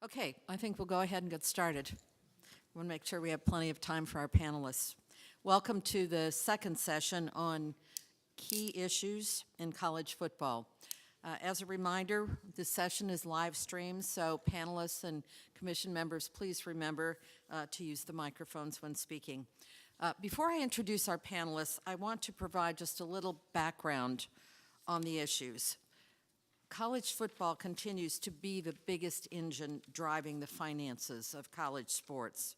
Okay, I think we'll go ahead and get started. I want to make sure we have plenty of time for our panelists. Welcome to the second session on key issues in college football. As a reminder, this session is live streamed, so panelists and commission members, please remember to use the microphones when speaking. Before I introduce our panelists, I want to provide just a little background on the issues. College football continues to be the biggest engine driving the finances of college sports.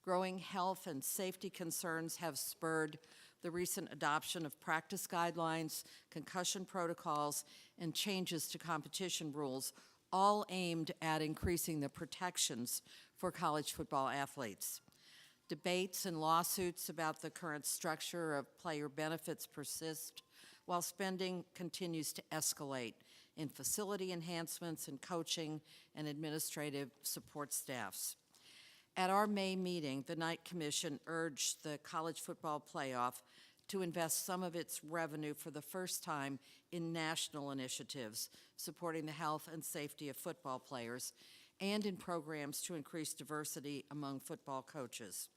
Growing health and safety concerns have spurred the recent adoption of practice guidelines, concussion protocols, and changes to competition rules, all aimed at increasing the protections for college football athletes. Debates and lawsuits about the current structure of player benefits persist, while spending continues to escalate in facility enhancements and coaching and administrative support staffs. At our May meeting, the Knight Commission urged the college football playoff to invest some of its revenue for the first time in national initiatives supporting the health and safety of football players and in programs to increase diversity among football coaches.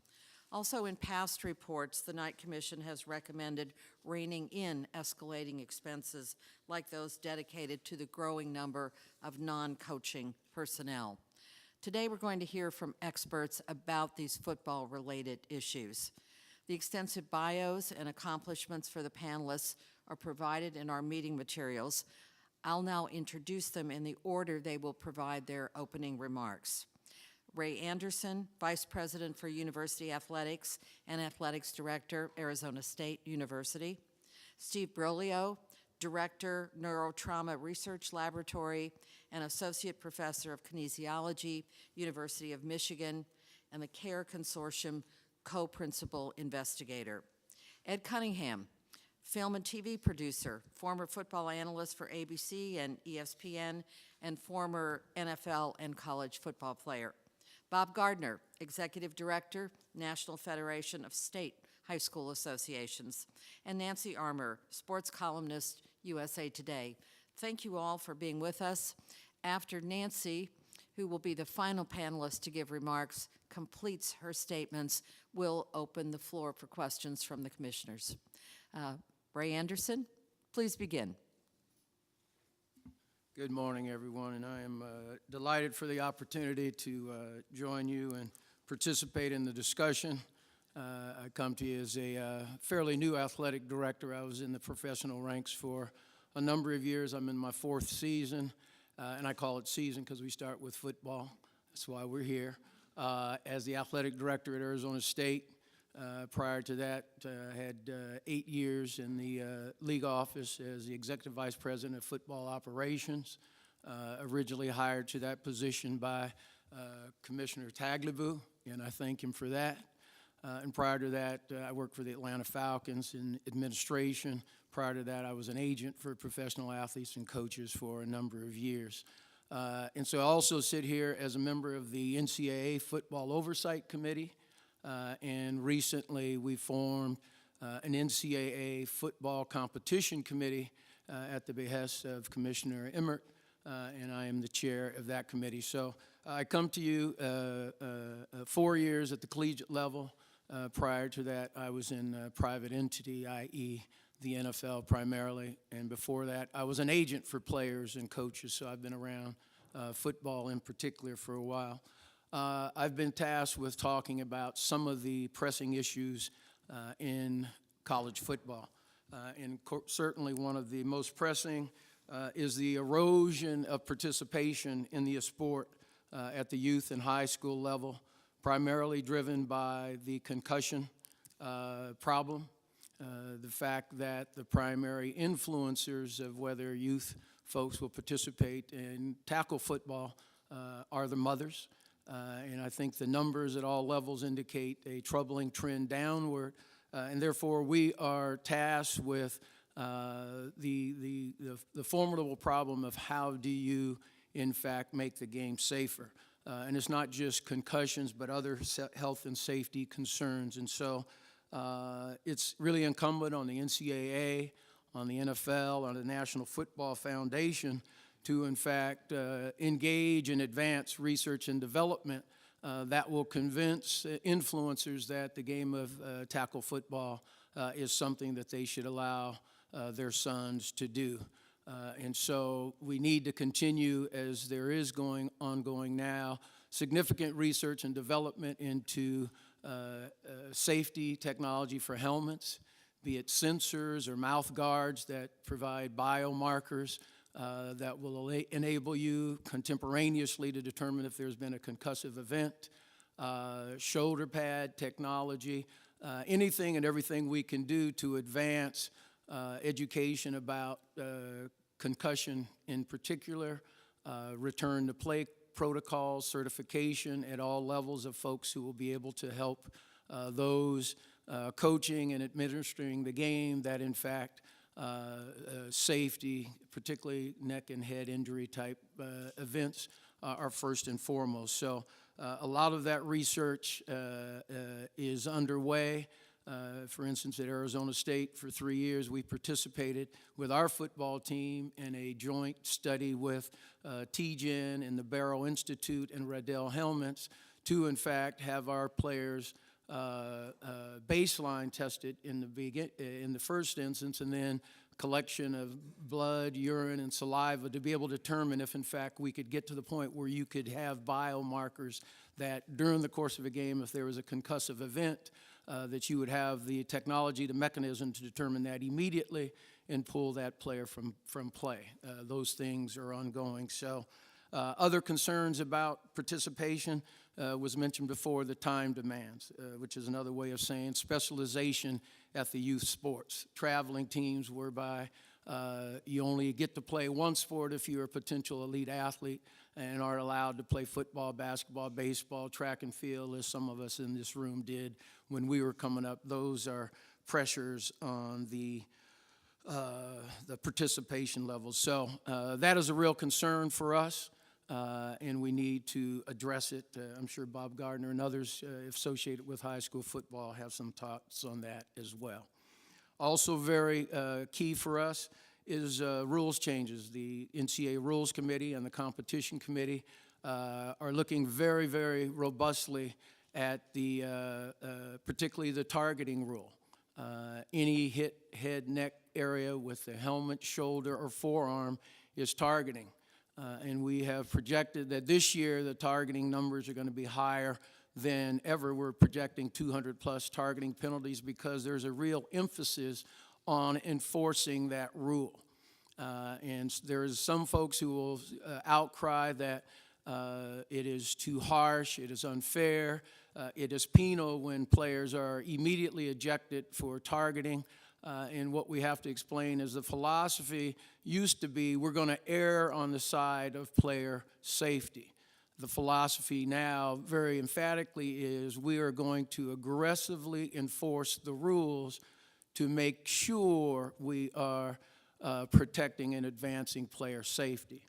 Also, in past reports, the Knight Commission has recommended reining in escalating expenses like those dedicated to the growing number of non-coaching personnel. Today, we're going to hear from experts about these football-related issues. The extensive bios and accomplishments for the panelists are provided in our meeting materials. I'll now introduce them in the order they will provide their opening remarks. Ray Anderson, Vice President for University Athletics and Athletics Director, Arizona State University. Steve Broglio, Director, Neurotrauma Research Laboratory and Associate Professor of Kinesiology, University of Michigan, and the CARE Consortium Co-Principal Investigator. Ed Cunningham, film and TV producer, former football analyst for ABC and ESPN, and former NFL and college football player. Bob Gardner, Executive Director, National Federation of State High School Associations, and Nancy Armour, sports columnist, USA Today. Thank you all for being with us. After Nancy, who will be the final panelist to give remarks, completes her statements, we'll open the floor for questions from the commissioners. Ray Anderson, please begin. Good morning, everyone, and I am delighted for the opportunity to join you and participate in the discussion. I come to you as a fairly new athletic director. I was in the professional ranks for a number of years. I'm in my fourth season, and I call it season because we start with football. That's why we're here. As the athletic director at Arizona State, prior to that, I had 8 years in the league office as the executive vice president of football operations, originally hired to that position by Commissioner Tagliabue, and I thank him for that. And prior to that, I worked for the Atlanta Falcons in administration. Prior to that, I was an agent for professional athletes and coaches for a number of years. And so I also sit here as a member of the NCAA Football Oversight Committee. And recently we formed an NCAA football competition committee at the behest of Commissioner Emmert, and I am the chair of that committee. So I come to you 4 years at the collegiate level. Prior to that, I was in a private entity, i.e. the NFL primarily, and before that, I was an agent for players and coaches, so I've been around football in particular for a while. I've been tasked with talking about some of the pressing issues in college football. And certainly one of the most pressing is the erosion of participation in the sport at the youth and high school level, primarily driven by the concussion problem, the fact that the primary influencers of whether youth folks will participate in tackle football are the mothers. And I think the numbers at all levels indicate a troubling trend downward. And therefore, we are tasked with the formidable problem of how do you, in fact, make the game safer. And it's not just concussions, but other health and safety concerns. And so it's really incumbent on the NCAA, on the NFL, on the National Football Foundation to, in fact, engage in advanced research and development that will convince influencers that the game of tackle football is something that they should allow their sons to do. And so we need to continue, as there is ongoing now, significant research and development into safety technology for helmets, be it sensors or mouth guards that provide biomarkers that will enable you contemporaneously to determine if there's been a concussive event, shoulder pad technology, anything and everything we can do to advance education about concussion in particular, return to play protocols, certification at all levels of folks who will be able to help those coaching and administering the game that, in fact, safety, particularly neck and head injury type events, are first and foremost. So a lot of that research is underway. For instance, at Arizona State for 3 years, we participated with our football team in a joint study with TGen and the Barrow Institute and Riddell Helmets to, in fact, have our players baseline tested in the first instance, and then collection of blood, urine, and saliva to be able to determine if, in fact, we could get to the point where you could have biomarkers that during the course of a game, if there was a concussive event, that you would have the technology, the mechanism to determine that immediately and pull that player from play. Those things are ongoing. So other concerns about participation was mentioned before, the time demands, which is another way of saying specialization at the youth sports. Traveling teams whereby you only get to play one sport if you're a potential elite athlete and are allowed to play football, basketball, baseball, track and field, as some of us in this room did when we were coming up. Those are pressures on the participation levels. So that is a real concern for us, and we need to address it. I'm sure Bob Gardner and others associated with high school football have some thoughts on that as well. Also very key for us is rules changes. The NCAA Rules Committee and the Competition Committee are looking very, very robustly at the, particularly the targeting rule. Any hit head, neck area with the helmet, shoulder, or forearm is targeting. And we have projected that this year the targeting numbers are going to be higher than ever. We're projecting 200-plus targeting penalties because there's a real emphasis on enforcing that rule. And there's some folks who will outcry that it is too harsh, it is unfair, it is penal when players are immediately ejected for targeting. And what we have to explain is the philosophy used to be we're going to err on the side of player safety. The philosophy now very emphatically is we are going to aggressively enforce the rules to make sure we are protecting and advancing player safety.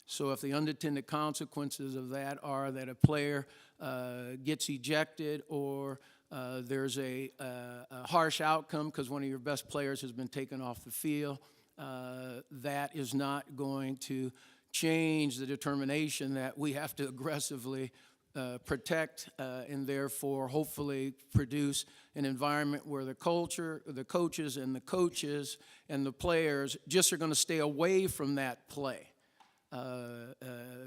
So if the unintended consequences of that are that a player gets ejected or there's a harsh outcome because one of your best players has been taken off the field, that is not going to change the determination that we have to aggressively protect and therefore hopefully produce an environment where the culture, the coaches and the players just are going to stay away from that play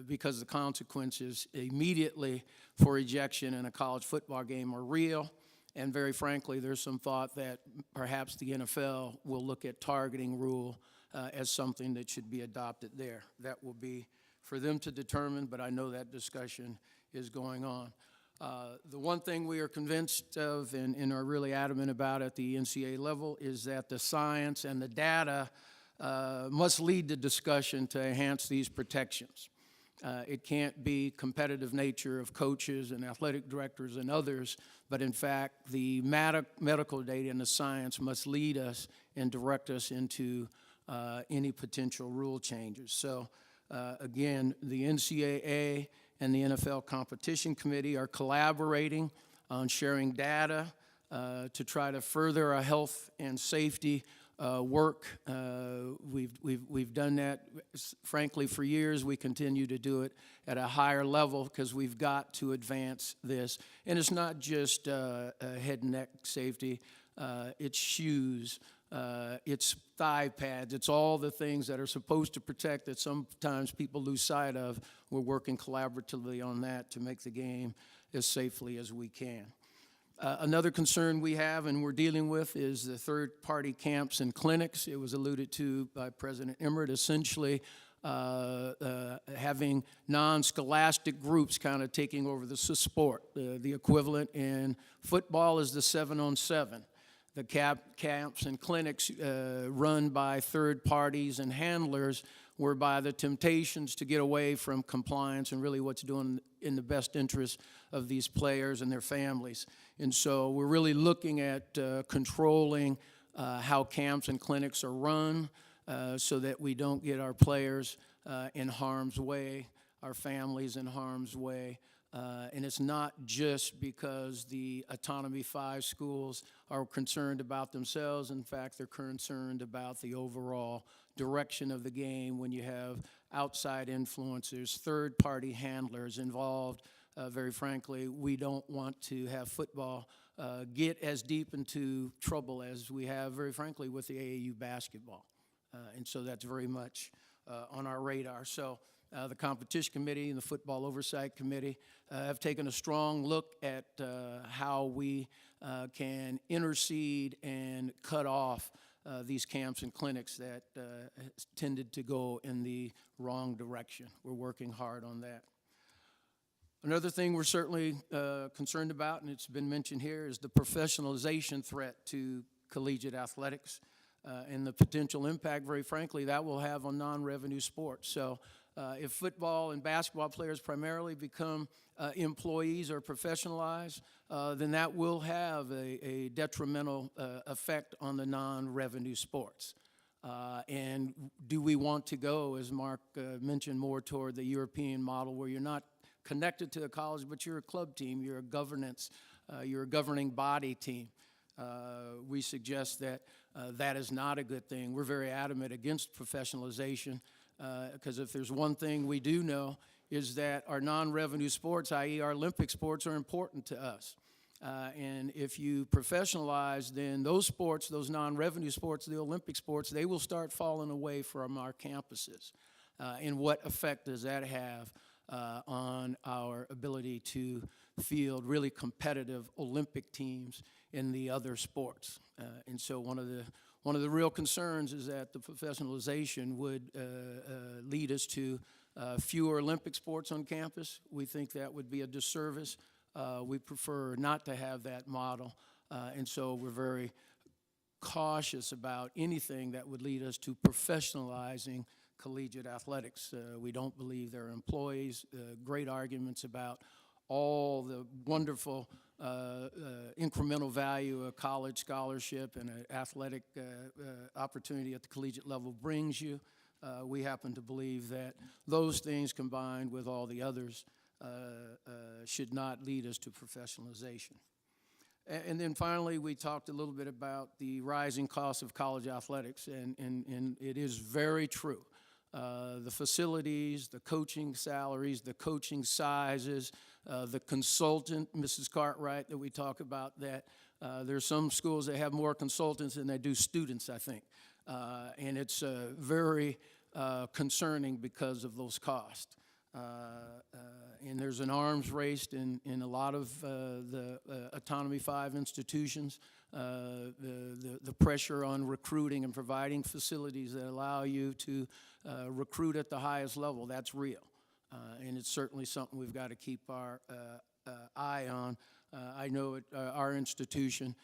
because the consequences immediately for ejection in a college football game are real. And very frankly, there's some thought that perhaps the NFL will look at targeting rule as something that should be adopted there. That will be for them to determine, but I know that discussion is going on. The one thing we are convinced of and are really adamant about at the NCAA level is that the science and the data must lead the discussion to enhance these protections. It can't be competitive nature of coaches and athletic directors and others, but in fact, the medical data and the science must lead us and direct us into any potential rule changes. So again, the NCAA and the NFL Competition Committee are collaborating on sharing data to try to further our health and safety work. We've done that, frankly, for years. We continue to do it at a higher level because we've got to advance this. And it's not just head and neck safety. It's shoes. It's thigh pads. It's all the things that are supposed to protect that sometimes people lose sight of. We're working collaboratively on that to make the game as safely as we can. Another concern we have and we're dealing with is the third-party camps and clinics. It was alluded to by President Emmert, essentially having non-scholastic groups kind of taking over the sport. The equivalent in football is the 7-on-7. The camps and clinics run by third parties and handlers whereby the temptations to get away from compliance and really what's doing in the best interest of these players and their families. And so we're really looking at controlling how camps and clinics are run so that we don't get our players in harm's way, our families in harm's way. And it's not just because the Autonomy 5 schools are concerned about themselves. In fact, they're concerned about the overall direction of the game when you have outside influencers, third-party handlers involved. Very frankly, we don't want to have football get as deep into trouble as we have, very frankly, with the AAU basketball. And so that's very much on our radar. So the Competition Committee and the Football Oversight Committee have taken a strong look at how we can intercede and cut off these camps and clinics that tended to go in the wrong direction. We're working hard on that. Another thing we're certainly concerned about, and it's been mentioned here, is the professionalization threat to collegiate athletics and the potential impact, very frankly, that will have on non-revenue sports. So if football and basketball players primarily become employees or professionalized, then that will have a detrimental effect on the non-revenue sports. And do we want to go, as Mark mentioned, more toward the European model where you're not connected to a college, but you're a club team, you're a governance, you're a governing body team? We suggest that that is not a good thing. We're very adamant against professionalization because if there's one thing we do know is that our non-revenue sports, i.e. our Olympic sports, are important to us. And if you professionalize, then those sports, those non-revenue sports, the Olympic sports, they will start falling away from our campuses. And what effect does that have on our ability to field really competitive Olympic teams in the other sports? And so one of the real concerns is that the professionalization would lead us to fewer Olympic sports on campus. We think that would be a disservice. We prefer not to have that model, and so we're very cautious about anything that would lead us to professionalizing collegiate athletics. We don't believe they're employees. Great arguments about all the wonderful incremental value a college scholarship and an athletic opportunity at the collegiate level brings you. We happen to believe that those things combined with all the others should not lead us to professionalization. And then finally, we talked a little bit about the rising cost of college athletics, and it is very true. The facilities, the coaching salaries, the coaching sizes, the consultant, Mrs. Cartwright, that we talk about, that there's some schools that have more consultants than they do students, I think. And it's very concerning because of those costs. And there's an arms race in a lot of the Autonomy 5 institutions. The pressure on recruiting and providing facilities that allow you to recruit at the highest level, that's real. And it's certainly something we've got to keep our eye on. I know at our institution,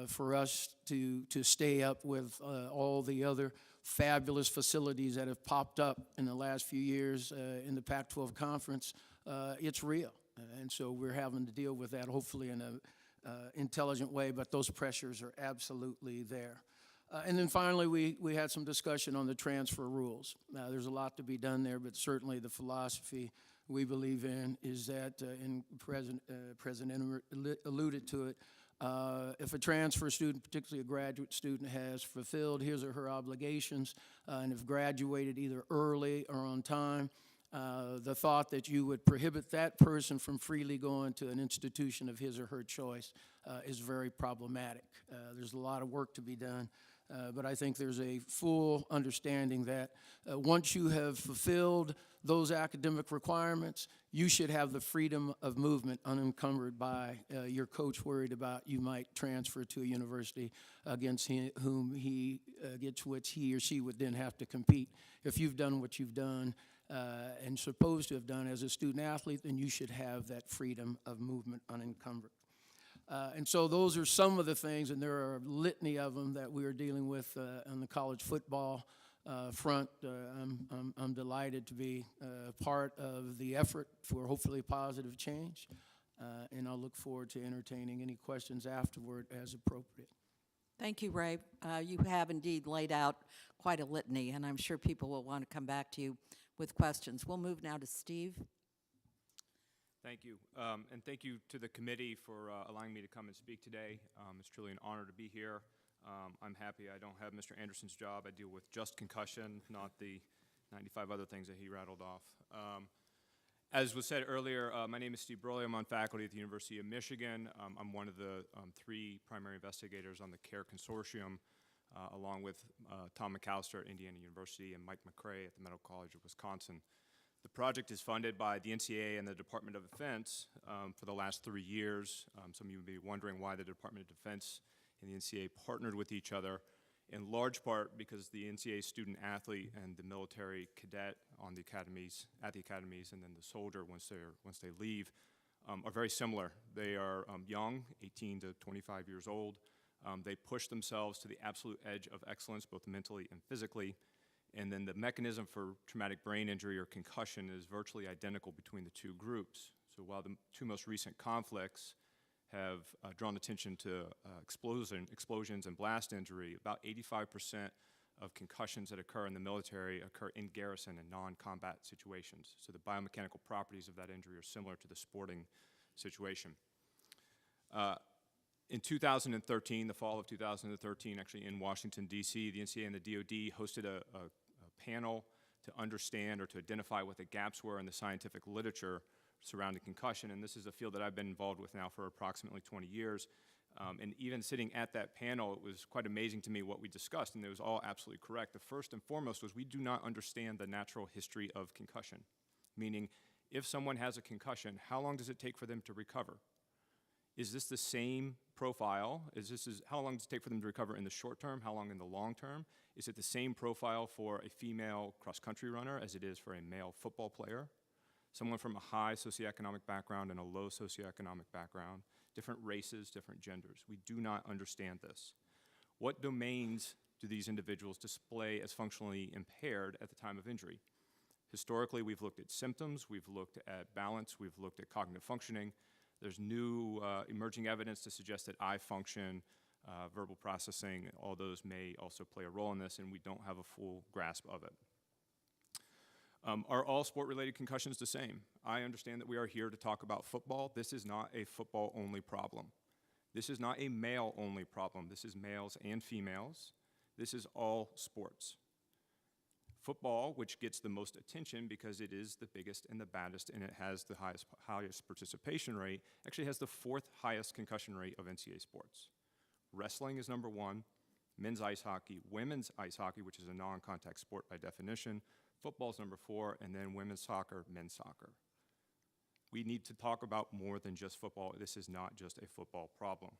for us to stay up with all the other fabulous facilities that have popped up in the last few years in the Pac-12 conference, it's real. And so we're having to deal with that, hopefully in an intelligent way, but those pressures are absolutely there. And then finally, we had some discussion on the transfer rules. There's a lot to be done there, but certainly the philosophy we believe in is that, and President alluded to it, If a transfer student, particularly a graduate student, has fulfilled his or her obligations and have graduated either early or on time, the thought that you would prohibit that person from freely going to an institution of his or her choice is very problematic. There's a lot of work to be done, but I think there's a full understanding that once you have fulfilled those academic requirements, you should have the freedom of movement unencumbered by your coach worried about you might transfer to a university against whom against which he or she would then have to compete. If you've done what you've done and supposed to have done as a student athlete, then you should have that freedom of movement unencumbered. And so those are some of the things, and there are a litany of them that we are dealing with on the college football front. I'm delighted to be part of the effort for hopefully positive change, and I'll look forward to entertaining any questions afterward as appropriate. Thank you, Ray. You have indeed laid out quite a litany, and I'm sure people will want to come back to you with questions. We'll move now to Steve. Thank you, and thank you to the committee for allowing me to come and speak today. It's truly an honor to be here. I'm happy I don't have Mr. Anderson's job. I deal with just concussion, not the 95 other things that he rattled off. As was said earlier, my name is Steve Broly. I'm on faculty at the University of Michigan. I'm one of the 3 primary investigators on the CARE Consortium, along with Tom McAllister at Indiana University and Mike McCrae at the Medical College of Wisconsin. The project is funded by the NCAA and the Department of Defense for the last 3 years. Some of you may be wondering why the Department of Defense and the NCAA partnered with each other, in large part because the NCAA student athlete and the military cadet on the academies, at the academies, and then the soldier once they leave are very similar. They are young, 18 to 25 years old. They push themselves to the absolute edge of excellence, both mentally and physically. And then the mechanism for traumatic brain injury or concussion is virtually identical between the 2 groups. So while the 2 most recent conflicts have drawn attention to explosions and blast injury, about 85% of concussions that occur in the military occur in garrison and non-combat situations. So the biomechanical properties of that injury are similar to the sporting situation. In 2013, the fall of 2013, actually in Washington, D.C., the NCAA and the DoD hosted a panel to understand or to identify what the gaps were in the scientific literature surrounding concussion, and this is a field that I've been involved with now for approximately 20 years. And even sitting at that panel, it was quite amazing to me what we discussed, and it was all absolutely correct. The first and foremost was we do not understand the natural history of concussion, meaning if someone has a concussion, how long does it take for them to recover? Is this the same profile? How long does it take for them to recover in the short term? How long in the long term? Is it the same profile for a female cross-country runner as it is for a male football player? Someone from a high socioeconomic background and a low socioeconomic background, different races, different genders. We do not understand this. What domains do these individuals display as functionally impaired at the time of injury? Historically, we've looked at symptoms, we've looked at balance, we've looked at cognitive functioning. There's new emerging evidence to suggest that eye function, verbal processing, all those may also play a role in this, and we don't have a full grasp of it. Are all sport-related concussions the same? I understand that we are here to talk about football. This is not a football-only problem. This is not a male-only problem. This is males and females. This is all sports. Football, which gets the most attention because it is the biggest and the baddest and it has the highest participation rate, actually has the 4th highest concussion rate of NCAA sports. Wrestling is number 1, men's ice hockey, women's ice hockey, which is a non-contact sport by definition, football is number 4, and then women's soccer, men's soccer. We need to talk about more than just football. This is not just a football problem.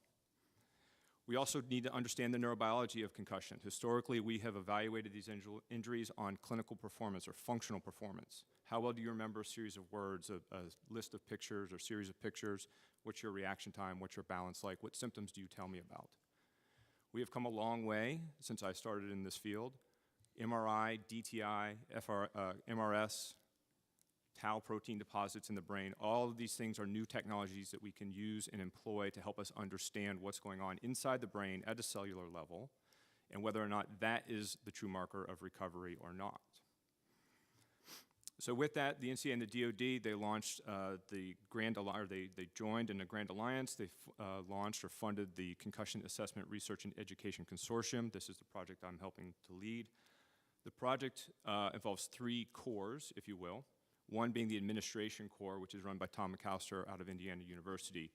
We also need to understand the neurobiology of concussion. Historically, we have evaluated these injuries on clinical performance or functional performance. How well do you remember a series of words, a list of pictures or series of pictures? What's your reaction time? What's your balance like? What symptoms do you tell me about? We have come a long way since I started in this field. MRI, DTI, MRS, tau protein deposits in the brain, all of these things are new technologies that we can use and employ to help us understand what's going on inside the brain at a cellular level and whether or not that is the true marker of recovery or not. So with that, the NCAA and the DoD, they launched the Grand Alliance, they joined in a Grand Alliance. They launched or funded the Concussion Assessment Research and Education Consortium. This is the project I'm helping to lead. The project involves 3 cores, if you will. One being the administration core, which is run by Tom McAllister out of Indiana University.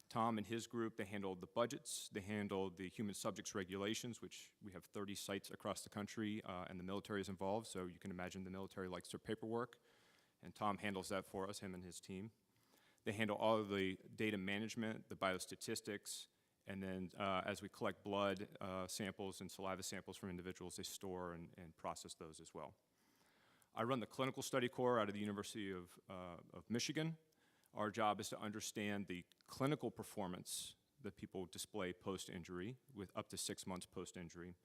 Tom and his group, they handled the budgets, they handled the human subjects regulations, which we have 30 sites across the country, and the military is involved, so you can imagine the military likes their paperwork, and Tom handles that for us, him and his team. They handle all of the data management, the biostatistics, and then as we collect blood samples and saliva samples from individuals, they store and process those as well. I run the clinical study core out of the University of Michigan. Our job is to understand the clinical performance that people display post-injury with up to 6 months post-injury.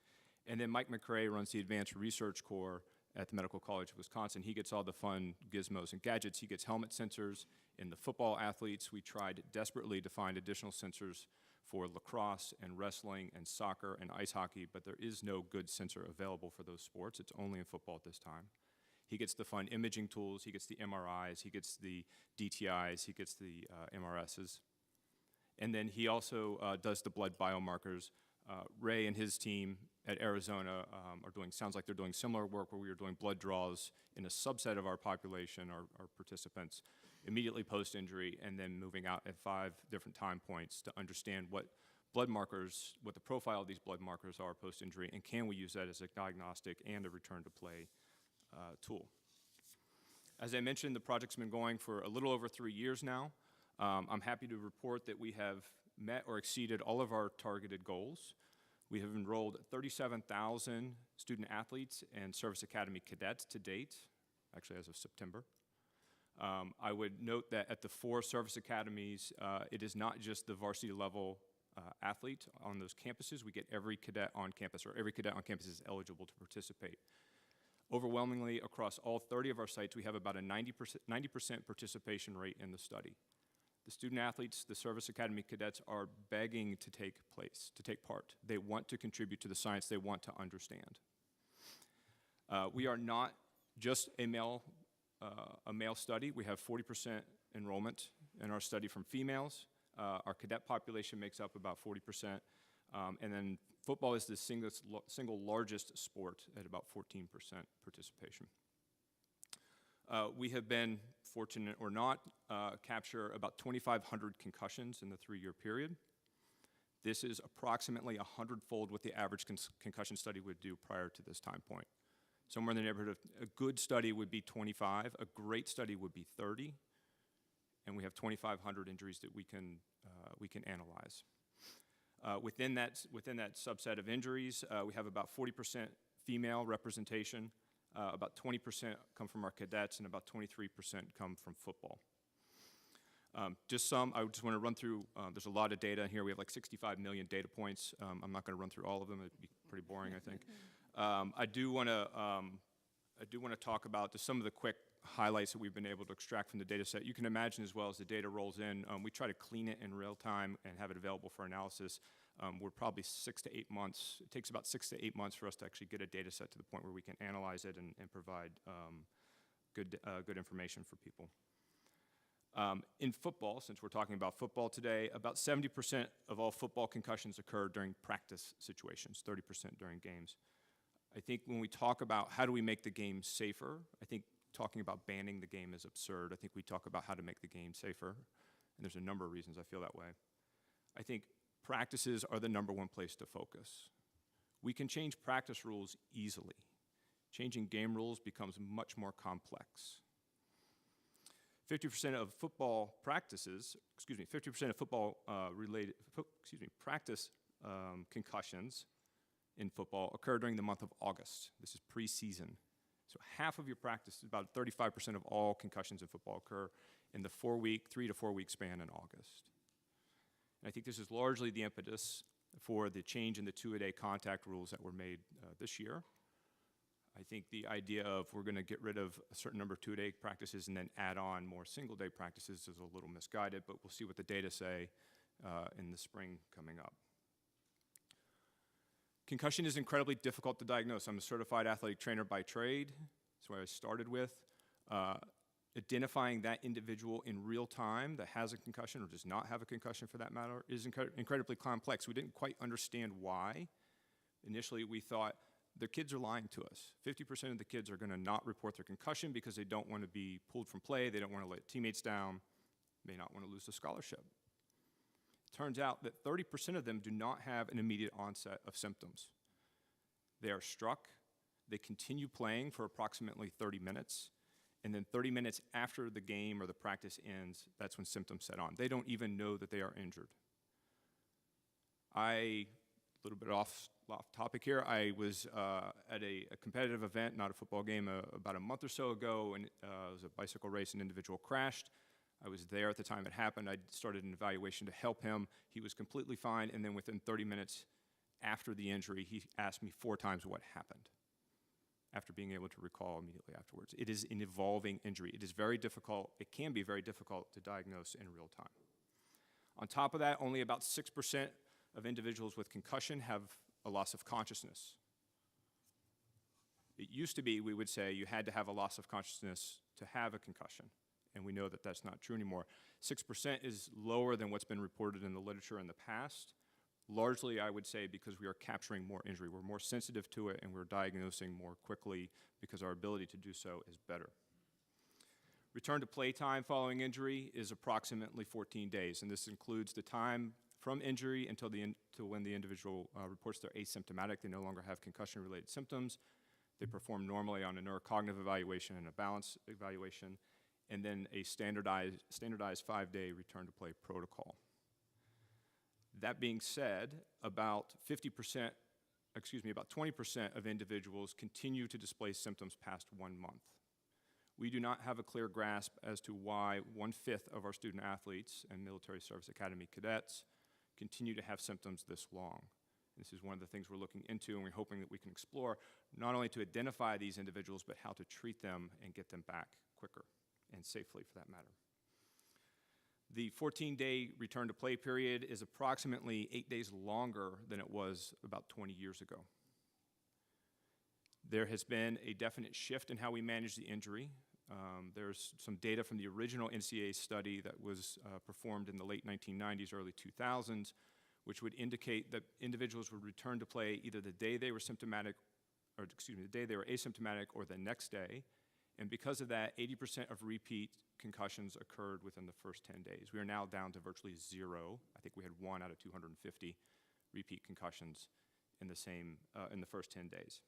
And then Mike McRae runs the advanced research core at the Medical College of Wisconsin. He gets all the fun gizmos and gadgets. He gets helmet sensors. In the football athletes, we tried desperately to find additional sensors for lacrosse and wrestling and soccer and ice hockey, but there is no good sensor available for those sports. It's only in football at this time. He gets the fun imaging tools, he gets the MRIs, he gets the DTIs, he gets the MRSs. And then he also does the blood biomarkers. Ray and his team at Arizona are doing, sounds like they're doing similar work where we are doing blood draws in a subset of our population, our participants, immediately post-injury, and then moving out at 5 different time points to understand what blood markers, what the profile of these blood markers are post-injury, and can we use that as a diagnostic and a return to play tool. As I mentioned, the project's been going for a little over 3 years now. I'm happy to report that we have met or exceeded all of our targeted goals. We have enrolled 37,000 student athletes and Service Academy cadets to date, actually as of September. I would note that at the 4 service academies, it is not just the varsity level athlete on those campuses. We get every cadet on campus, or every cadet on campus is eligible to participate. Overwhelmingly, across all 30 of our sites, we have about a 90% participation rate in the study. The student athletes, the Service Academy cadets are begging to take part. They want to contribute to the science, they want to understand. We are not just a male study. We have 40% enrollment in our study from females. Our cadet population makes up about 40%, and then football is the single largest sport at about 14% participation. We have been fortunate or not, capture about 2,500 concussions in the 3-year period. This is approximately 100-fold what the average concussion study would do prior to this time point. Somewhere in the neighborhood of a good study would be 25, a great study would be 30, and we have 2,500 injuries that we can analyze. Within that subset of injuries, we have about 40% female representation, about 20% come from our cadets, and about 23% come from football. I just want to run through, there's a lot of data in here. We have like 65 million data points. I'm not going to run through all of them. It'd be pretty boring, I think. I do want to talk about just some of the quick highlights that we've been able to extract from the data set. You can imagine as well as the data rolls in, we try to clean it in real time and have it available for analysis. We're probably 6 to 8 months. It takes about 6 to 8 months for us to actually get a data set to the point where we can analyze it and provide good information for people. In football, since we're talking about football today, about 70% of all football concussions occur during practice situations, 30% during games. I think when we talk about how do we make the game safer, I think talking about banning the game is absurd. I think we talk about how to make the game safer, and there's a number of reasons I feel that way. I think practices are the #1 place to focus. We can change practice rules easily. Changing game rules becomes much more complex. 50% of football practices, 50% of football practice concussions in football occur during the month of August. This is preseason. So half of your practice, about 35% of all concussions in football occur in the 3 to 4 week span in August. And I think this is largely the impetus for the change in the 2-a-day contact rules that were made this year. I think the idea of we're going to get rid of a certain number of 2-a-day practices and then add on more single-day practices is a little misguided, but we'll see what the data say in the spring coming up. Concussion is incredibly difficult to diagnose. I'm a certified athletic trainer by trade. That's what I started with. Identifying that individual in real time that has a concussion or does not have a concussion for that matter is incredibly complex. We didn't quite understand why. Initially, we thought the kids are lying to us. 50% of the kids are going to not report their concussion because they don't want to be pulled from play, they don't want to let teammates down, may not want to lose the scholarship. It turns out that 30% of them do not have an immediate onset of symptoms. They are struck, they continue playing for approximately 30 minutes, and then 30 minutes after the game or the practice ends, that's when symptoms set on. They don't even know that they are injured. A little bit off topic here, I was at a competitive event, not a football game, about a month or so ago, and it was a bicycle race. An individual crashed. I was there at the time it happened. I started an evaluation to help him. He was completely fine, and then within 30 minutes after the injury, he asked me 4 times what happened, after being able to recall immediately afterwards. It is an evolving injury. It is very difficult, it can be very difficult to diagnose in real time. On top of that, only about 6% of individuals with concussion have a loss of consciousness. It used to be, we would say, you had to have a loss of consciousness to have a concussion, and we know that that's not true anymore. 6% is lower than what's been reported in the literature in the past. Largely, I would say, because we are capturing more injury. We're more sensitive to it, and we're diagnosing more quickly because our ability to do so is better. Return to play time following injury is approximately 14 days, and this includes the time from injury until when the individual reports they're asymptomatic. They no longer have concussion-related symptoms. They perform normally on a neurocognitive evaluation and a balance evaluation, and then a standardized 5-day return-to-play protocol. That being said, about 20% of individuals continue to display symptoms past 1 month. We do not have a clear grasp as to why 1/5 of our student athletes and military service academy cadets continue to have symptoms this long. This is one of the things we're looking into, and we're hoping that we can explore not only to identify these individuals, but how to treat them and get them back quicker and safely for that matter. The 14-day return to play period is approximately 8 days longer than it was about 20 years ago. There has been a definite shift in how we manage the injury. There's some data from the original NCAA study that was performed in the late 1990s, early 2000s, which would indicate that individuals would return to play either the day they were the day they were asymptomatic or the next day. And because of that, 80% of repeat concussions occurred within the first 10 days. We are now down to virtually 0. I think we had 1 out of 250 repeat concussions in the first 10 days.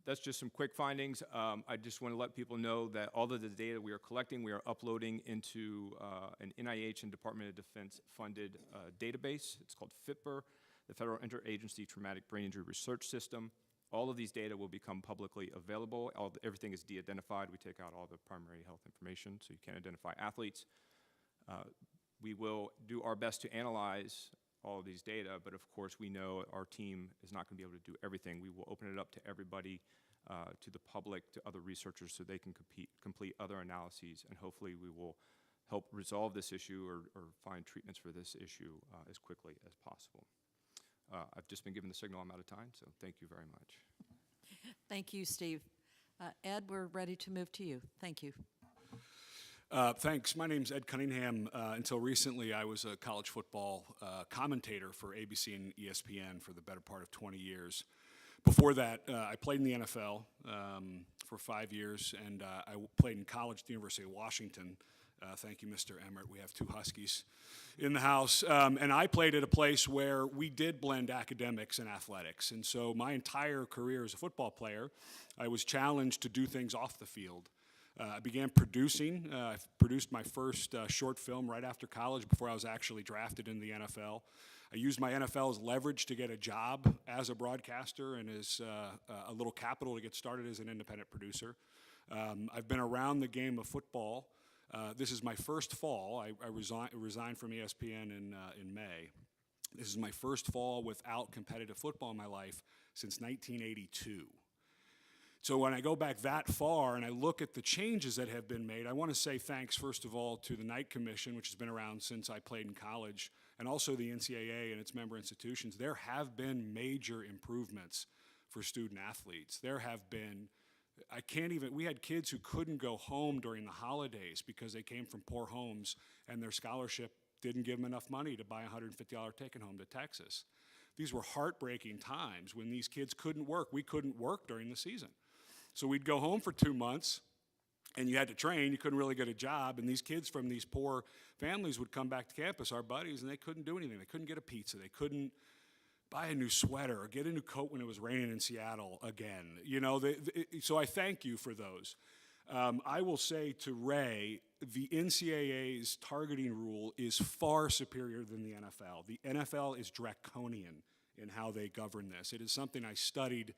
That's just some quick findings. I just want to let people know that all of the data we are collecting, we are uploading into an NIH and Department of Defense funded database. It's called FITBR, the Federal Interagency Traumatic Brain Injury Research System. All of these data will become publicly available. Everything is de-identified. We take out all the primary health information, so you can't identify athletes. We will do our best to analyze all of these data, but of course we know our team is not going to be able to do everything. We will open it up to everybody, to the public, to other researchers, so they can complete other analyses, and hopefully we will help resolve this issue or find treatments for this issue as quickly as possible. I've just been given the signal I'm out of time, so thank you very much. Thank you, Steve. Ed, we're ready to move to you. Thank you. Thanks. My name's Ed Cunningham. Until recently, I was a college football commentator for ABC and ESPN for the better part of 20 years. Before that, I played in the NFL for 5 years, and I played in college at the University of Washington. Thank you, Mr. Emmert. We have 2 Huskies in the house. And I played at a place where we did blend academics and athletics. And so my entire career as a football player, I was challenged to do things off the field. I began producing. I produced my first short film right after college before I was actually drafted in the NFL. I used my NFL as leverage to get a job as a broadcaster and as a little capital to get started as an independent producer. I've been around the game of football. This is my first fall. I resigned from ESPN in May. This is my first fall without competitive football in my life since 1982. So when I go back that far and I look at the changes that have been made, I want to say thanks, first of all, to the Knight Commission, which has been around since I played in college, and also the NCAA and its member institutions. There have been major improvements for student athletes. There have been we had kids who couldn't go home during the holidays because they came from poor homes and their scholarship didn't give them enough money to buy a $150 ticket home to Texas. These were heartbreaking times when these kids couldn't work. We couldn't work during the season. So we'd go home for 2 months, and you had to train. You couldn't really get a job, and these kids from these poor families would come back to campus, our buddies, and they couldn't do anything. They couldn't get a pizza. They couldn't buy a new sweater or get a new coat when it was raining in Seattle again. You know, so I thank you for those. I will say to Ray, the NCAA's targeting rule is far superior than the NFL. The NFL is draconian in how they govern this. It is something I studied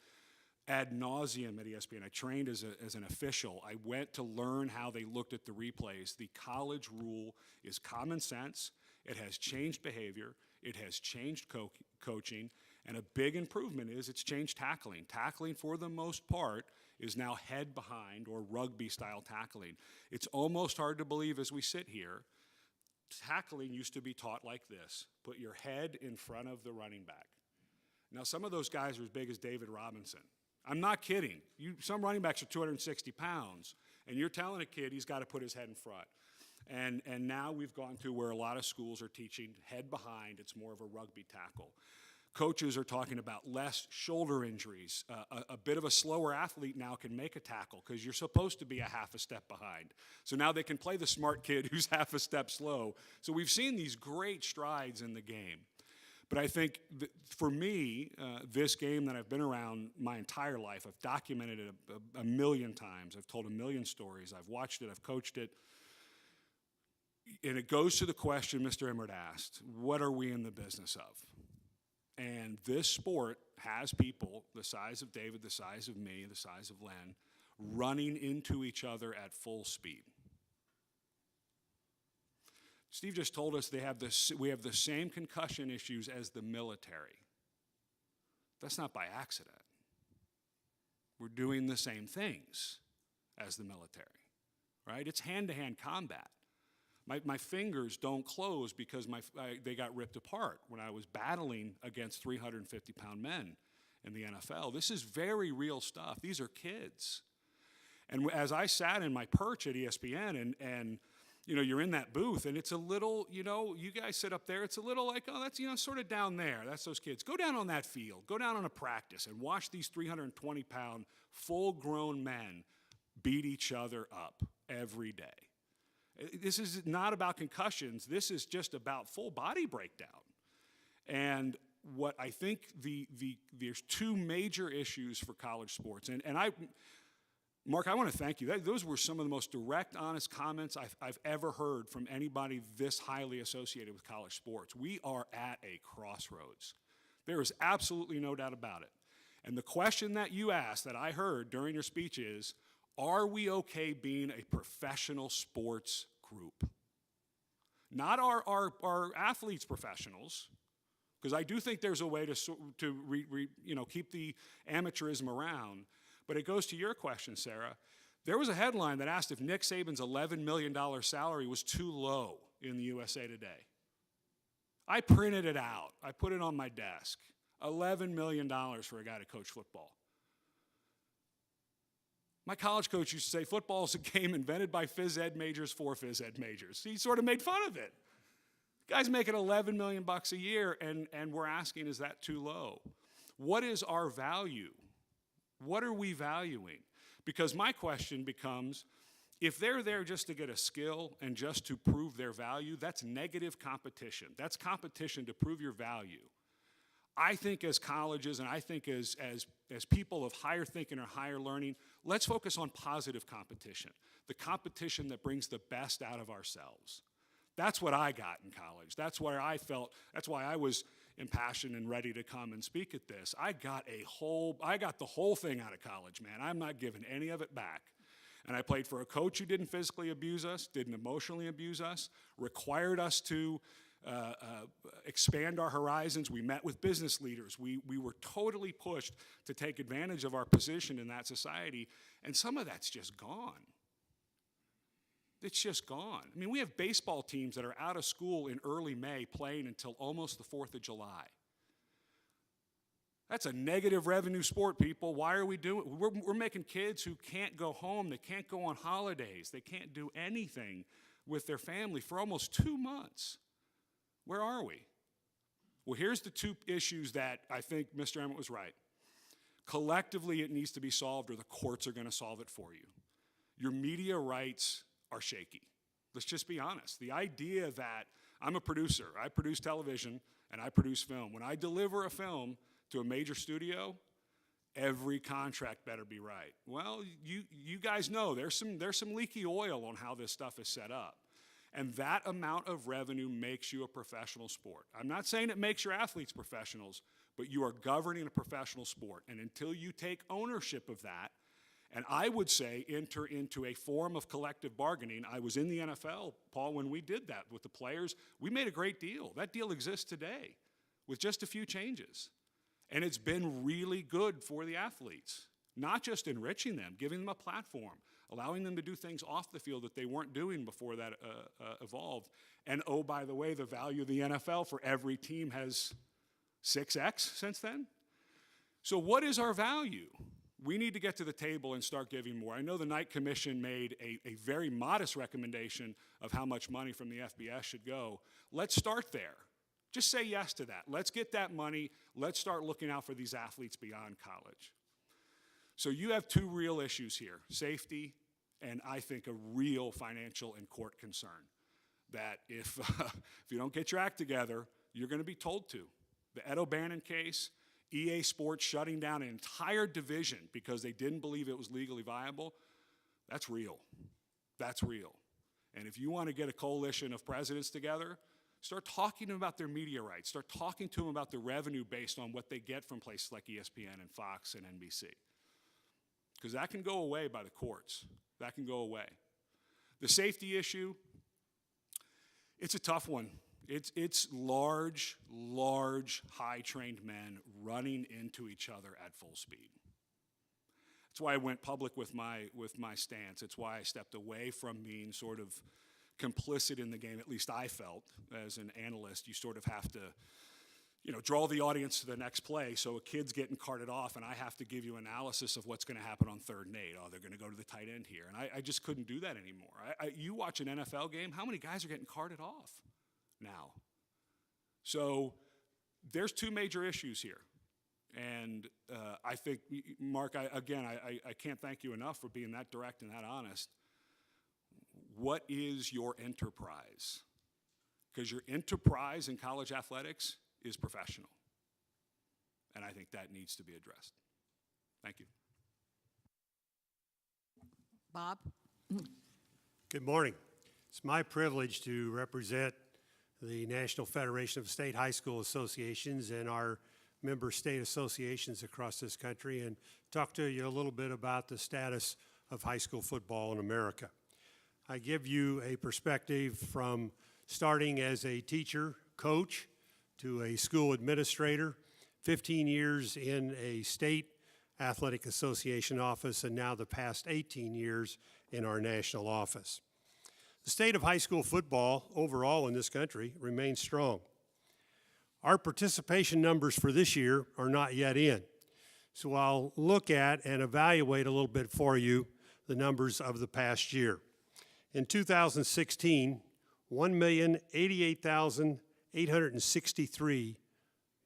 ad nauseum at ESPN. I trained as an official. I went to learn how they looked at the replays. The college rule is common sense. It has changed behavior. It has changed coaching. And a big improvement is it's changed tackling. Tackling, for the most part, is now head behind or rugby-style tackling. It's almost hard to believe as we sit here. Tackling used to be taught like this. Put your head in front of the running back. Now, some of those guys are as big as David Robinson. I'm not kidding. Some running backs are 260 pounds, and you're telling a kid he's got to put his head in front. And now we've gone to where a lot of schools are teaching head behind. It's more of a rugby tackle. Coaches are talking about less shoulder injuries. A bit of a slower athlete now can make a tackle because you're supposed to be a half a step behind. So now they can play the smart kid who's half a step slow. So we've seen these great strides in the game. But I think for me, this game that I've been around my entire life, I've documented it a million times. I've told a million stories. I've watched it. I've coached it. And it goes to the question Mr. Emmert asked, what are we in the business of? And this sport has people the size of David, the size of me, the size of Len, running into each other at full speed. Steve just told us we have the same concussion issues as the military. That's not by accident. We're doing the same things as the military, right? It's hand-to-hand combat. My fingers don't close because they got ripped apart when I was battling against 350-pound men in the NFL. This is very real stuff. These are kids. And as I sat in my perch at ESPN and you know, you're in that booth and it's a little, you know, you guys sit up there, it's a little like, oh, that's, you know, sort of down there. That's those kids. Go down on that field. Go down on a practice and watch these 320-pound full-grown men beat each other up every day. This is not about concussions. This is just about full body breakdown. And what I think there's two major issues for college sports. And Mark, I want to thank you. Those were some of the most direct, honest comments I've ever heard from anybody this highly associated with college sports. We are at a crossroads. There is absolutely no doubt about it. And the question that you asked that I heard during your speech is, are we okay being a professional sports group? Not our athletes professionals, because I do think there's a way to keep the amateurism around. But it goes to your question, Sarah. There was a headline that asked if Nick Saban's $11 million salary was too low in the USA Today. I printed it out. I put it on my desk. $11 million for a guy to coach football. My college coach used to say football is a game invented by phys ed majors for phys ed majors. He sort of made fun of it. The guy's making $11 million a year, and we're asking, is that too low? What is our value? What are we valuing? Because my question becomes, if they're there just to get a skill and just to prove their value, that's negative competition. That's competition to prove your value. I think as colleges and I think as people of higher thinking or higher learning, let's focus on positive competition, the competition that brings the best out of ourselves. That's what I got in college. That's where I felt, that's why I was impassioned and ready to come and speak at this. I got the whole thing out of college, man. I'm not giving any of it back. And I played for a coach who didn't physically abuse us, didn't emotionally abuse us, required us to expand our horizons. We met with business leaders. We were totally pushed to take advantage of our position in that society, and some of that's just gone. It's just gone. I mean, we have baseball teams that are out of school in early May playing until almost the 4th of July. That's a negative revenue sport, people. Why are we doing it? We're making kids who can't go home, they can't go on holidays, they can't do anything with their family for almost 2 months. Where are we? Well, here's the two issues that I think Mr. Emmett was right. Collectively, it needs to be solved, or the courts are going to solve it for you. Your media rights are shaky. Let's just be honest. The idea that I'm a producer, I produce television, and I produce film. When I deliver a film to a major studio, every contract better be right. Well, you guys know there's some leaky oil on how this stuff is set up. And that amount of revenue makes you a professional sport. I'm not saying it makes your athletes professionals, but you are governing a professional sport. And until you take ownership of that, and I would say enter into a form of collective bargaining. I was in the NFL, Paul, when we did that with the players. We made a great deal. That deal exists today with just a few changes. And it's been really good for the athletes, not just enriching them, giving them a platform, allowing them to do things off the field that they weren't doing before that evolved. And oh, by the way, the value of the NFL for every team has 6x since then. So what is our value? We need to get to the table and start giving more. I know the Knight Commission made a very modest recommendation of how much money from the FBS should go. Let's start there. Just say yes to that. Let's get that money. Let's start looking out for these athletes beyond college. So you have two real issues here, safety and I think a real financial and court concern that if you don't get your act together, you're going to be told to. The Ed O'Bannon case, EA Sports shutting down an entire division because they didn't believe it was legally viable, that's real. That's real. And if you want to get a coalition of presidents together, start talking to them about their media rights. Start talking to them about the revenue based on what they get from places like ESPN and Fox and NBC. Because that can go away by the courts. That can go away. The safety issue, it's a tough one. It's large, high-trained men running into each other at full speed. That's why I went public with my stance. It's why I stepped away from being sort of complicit in the game. At least I felt as an analyst. You sort of have to, draw the audience to the next play. So a kid's getting carted off, and I have to give you analysis of what's going to happen on 3rd and 8. Oh, they're going to go to the tight end here, and I just couldn't do that anymore. You watch an NFL game, how many guys are getting carted off now? So there's two major issues here. And I think, Mark, I can't thank you enough for being that direct and that honest. What is your enterprise? Because your enterprise in college athletics is professional. And I think that needs to be addressed. Thank you. Bob? Good morning. It's my privilege to represent the National Federation of State High School Associations and our member state associations across this country and talk to you a little bit about the status of high school football in America. I give you a perspective from starting as a teacher, coach, to a school administrator, 15 years in a state athletic association office, and now the past 18 years in our national office. The state of high school football overall in this country remains strong. Our participation numbers for this year are not yet in. So I'll look at and evaluate a little bit for you the numbers of the past year. In 2016, 1,088,863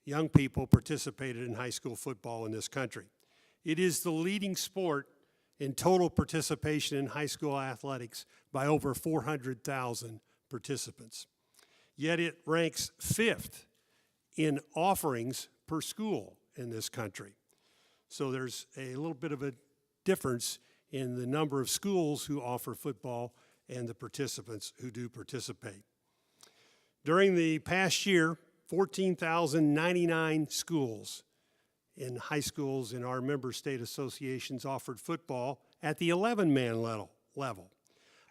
young people participated in high school football in this country. It is the leading sport in total participation in high school athletics by over 400,000 participants. Yet it ranks 5th in offerings per school in this country. So there's a little bit of a difference in the number of schools who offer football and the participants who do participate. During the past year, 14,099 schools in high schools in our member state associations offered football at the 11-man level.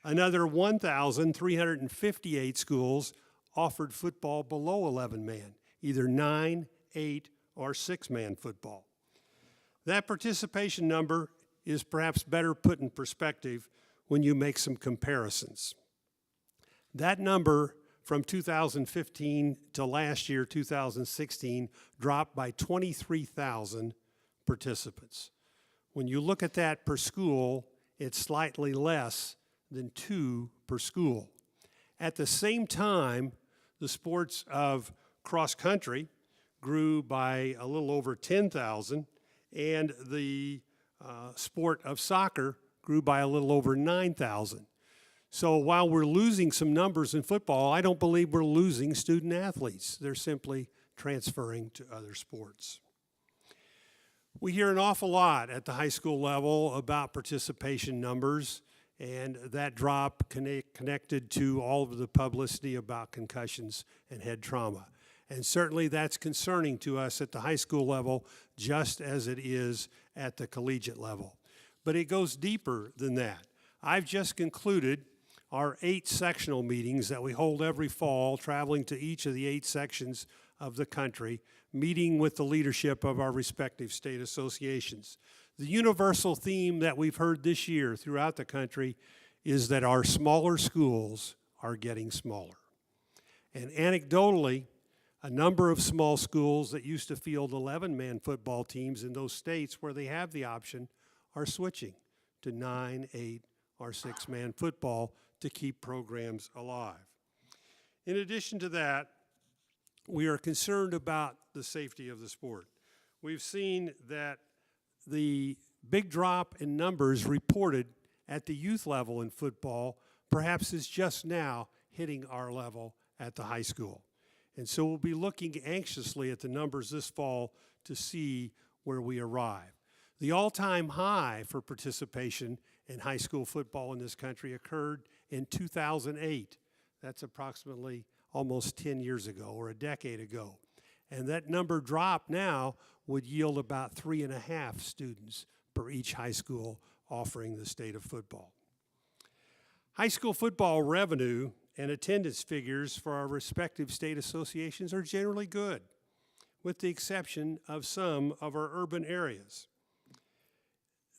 Another 1,358 schools offered football below 11-man, either 9, 8, or 6-man football. That participation number is perhaps better put in perspective when you make some comparisons. That number from 2015 to last year, 2016, dropped by 23,000 participants. When you look at that per school, it's slightly less than 2 per school. At the same time, the sports of cross country grew by a little over 10,000, and the sport of soccer grew by a little over 9,000. So while we're losing some numbers in football, I don't believe we're losing student athletes. They're simply transferring to other sports. We hear an awful lot at the high school level about participation numbers, and that drop connected to all of the publicity about concussions and head trauma. And certainly that's concerning to us at the high school level, just as it is at the collegiate level. But it goes deeper than that. I've just concluded our 8 sectional meetings that we hold every fall, traveling to each of the 8 sections of the country, meeting with the leadership of our respective state associations. The universal theme that we've heard this year throughout the country is that our smaller schools are getting smaller. And anecdotally, a number of small schools that used to field 11-man football teams in those states where they have the option are switching to 9, 8, or 6-man football to keep programs alive. In addition to that, we are concerned about the safety of the sport. We've seen that the big drop in numbers reported at the youth level in football perhaps is just now hitting our level at the high school. And so we'll be looking anxiously at the numbers this fall to see where we arrive. The all-time high for participation in high school football in this country occurred in 2008. That's approximately almost 10 years ago or a decade ago. And that number drop now would yield about 3.5 students per each high school offering the state of football. High school football revenue and attendance figures for our respective state associations are generally good, with the exception of some of our urban areas.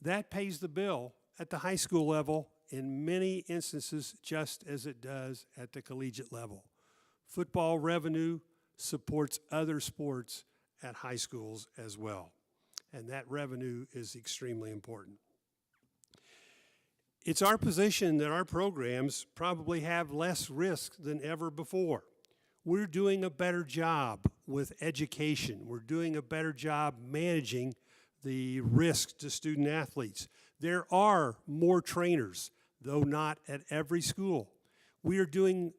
That pays the bill at the high school level in many instances, just as it does at the collegiate level. Football revenue supports other sports at high schools as well, and that revenue is extremely important. It's our position that our programs probably have less risk than ever before. We're doing a better job with education. We're doing a better job managing the risk to student athletes. There are more trainers, though not at every school. We are doing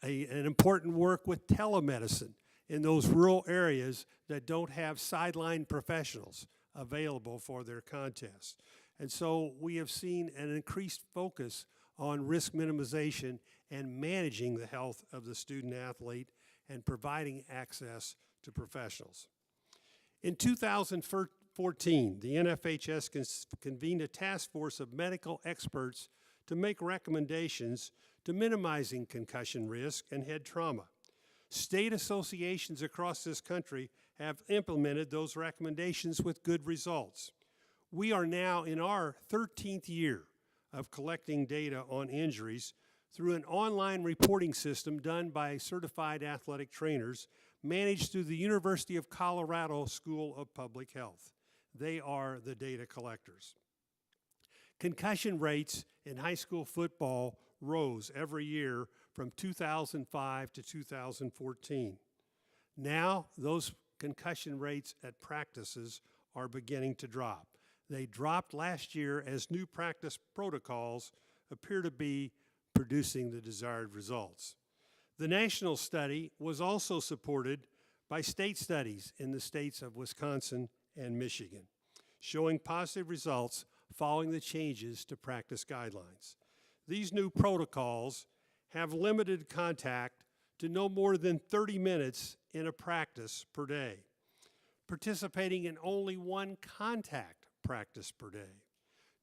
an important work with telemedicine in those rural areas that don't have sideline professionals available for their contests. And so we have seen an increased focus on risk minimization and managing the health of the student athlete and providing access to professionals. In 2014, the NFHS convened a task force of medical experts to make recommendations to minimizing concussion risk and head trauma. State associations across this country have implemented those recommendations with good results. We are now in our 13th year of collecting data on injuries through an online reporting system done by certified athletic trainers managed through the University of Colorado School of Public Health. They are the data collectors. Concussion rates in high school football rose every year from 2005 to 2014. Now, those concussion rates at practices are beginning to drop. They dropped last year as new practice protocols appear to be producing the desired results. The national study was also supported by state studies in the states of Wisconsin and Michigan, showing positive results following the changes to practice guidelines. These new protocols have limited contact to no more than 30 minutes in a practice per day, participating in only one contact practice per day,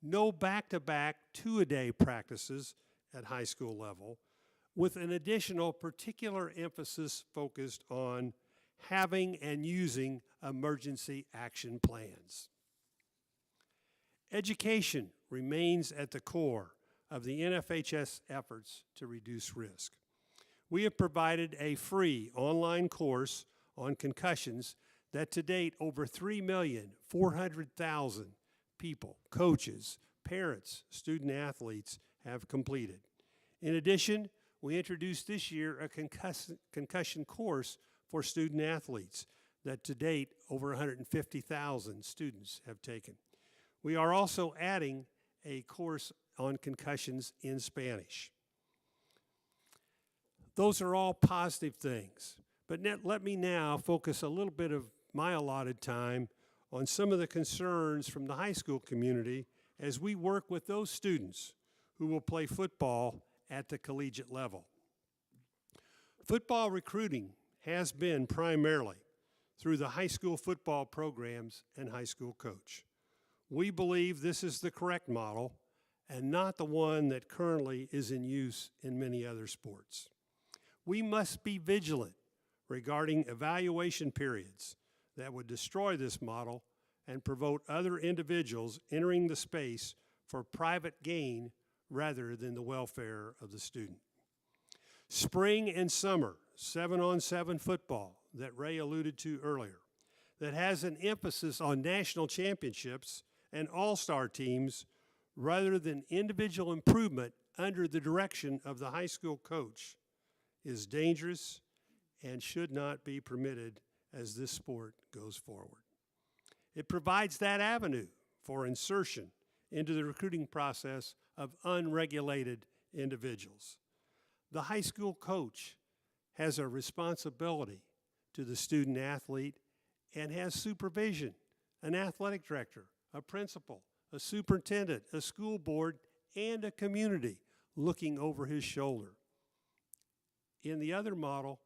no back-to-back two-a-day practices at high school level, with an additional particular emphasis focused on having and using emergency action plans. Education remains at the core of the NFHS efforts to reduce risk. We have provided a free online course on concussions that to date over 3,400,000 people, coaches, parents, student athletes have completed. In addition, we introduced this year a concussion course for student athletes that to date over 150,000 students have taken. We are also adding a course on concussions in Spanish. Those are all positive things, but let me now focus a little bit of my allotted time on some of the concerns from the high school community as we work with those students who will play football at the collegiate level. Football recruiting has been primarily through the high school football programs and high school coach. We believe this is the correct model and not the one that currently is in use in many other sports. We must be vigilant regarding evaluation periods that would destroy this model and promote other individuals entering the space for private gain rather than the welfare of the student. Spring and summer 7-on-7 football that Ray alluded to earlier, that has an emphasis on national championships and all-star teams rather than individual improvement under the direction of the high school coach, is dangerous and should not be permitted as this sport goes forward. It provides that avenue for insertion into the recruiting process of unregulated individuals. The high school coach has a responsibility to the student athlete and has supervision, an athletic director, a principal, a superintendent, a school board, and a community looking over his shoulder. In the other model,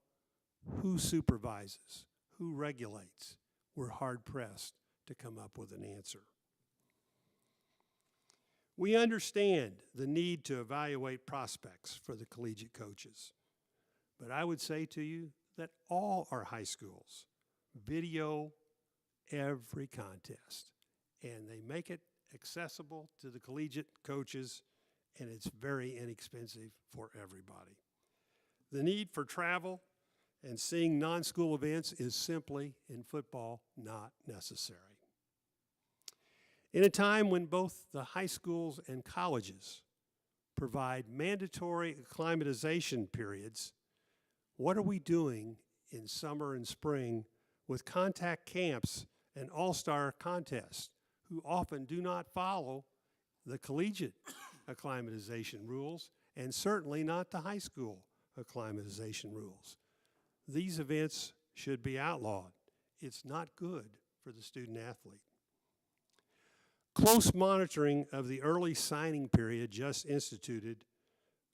who supervises? Who regulates? We're hard-pressed to come up with an answer. We understand the need to evaluate prospects for the collegiate coaches, but I would say to you that all our high schools video every contest, and they make it accessible to the collegiate coaches, and it's very inexpensive for everybody. The need for travel and seeing non-school events is simply, in football, not necessary. In a time when both the high schools and colleges provide mandatory acclimatization periods, what are we doing in summer and spring with contact camps and all-star contests who often do not follow the collegiate acclimatization rules and certainly not the high school acclimatization rules? These events should be outlawed. It's not good for the student athlete. Close monitoring of the early signing period just instituted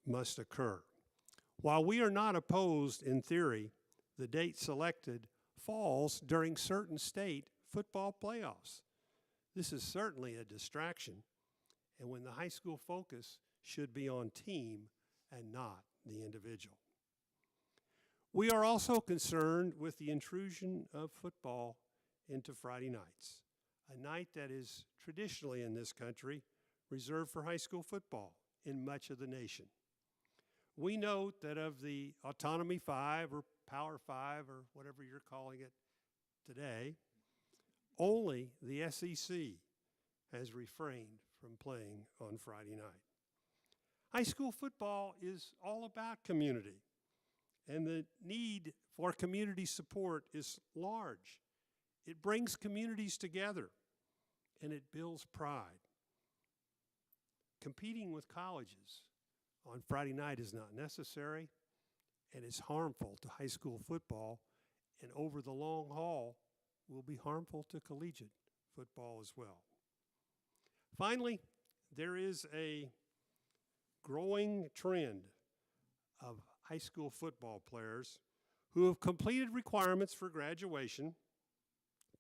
must occur. While we are not opposed in theory, the date selected falls during certain state football playoffs. This is certainly a distraction, and when the high school focus should be on team and not the individual. We are also concerned with the intrusion of football into Friday nights, a night that is traditionally in this country reserved for high school football in much of the nation. We note that of the Autonomy 5 or Power 5 or whatever you're calling it today, only the SEC has refrained from playing on Friday night. High school football is all about community, and the need for community support is large. It brings communities together, and it builds pride. Competing with colleges on Friday night is not necessary, and it's harmful to high school football, and over the long haul will be harmful to collegiate football as well. Finally, there is a growing trend of high school football players who have completed requirements for graduation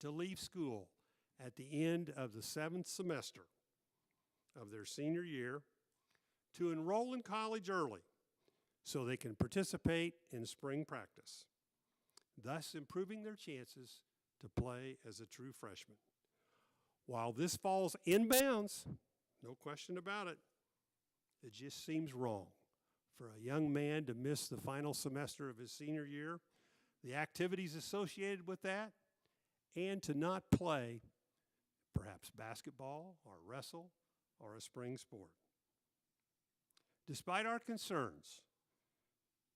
to leave school at the end of the 7th semester of their senior year to enroll in college early so they can participate in spring practice, thus improving their chances to play as a true freshman. While this falls in bounds, no question about it, it just seems wrong for a young man to miss the final semester of his senior year, the activities associated with that, and to not play perhaps basketball or wrestle or a spring sport. Despite our concerns,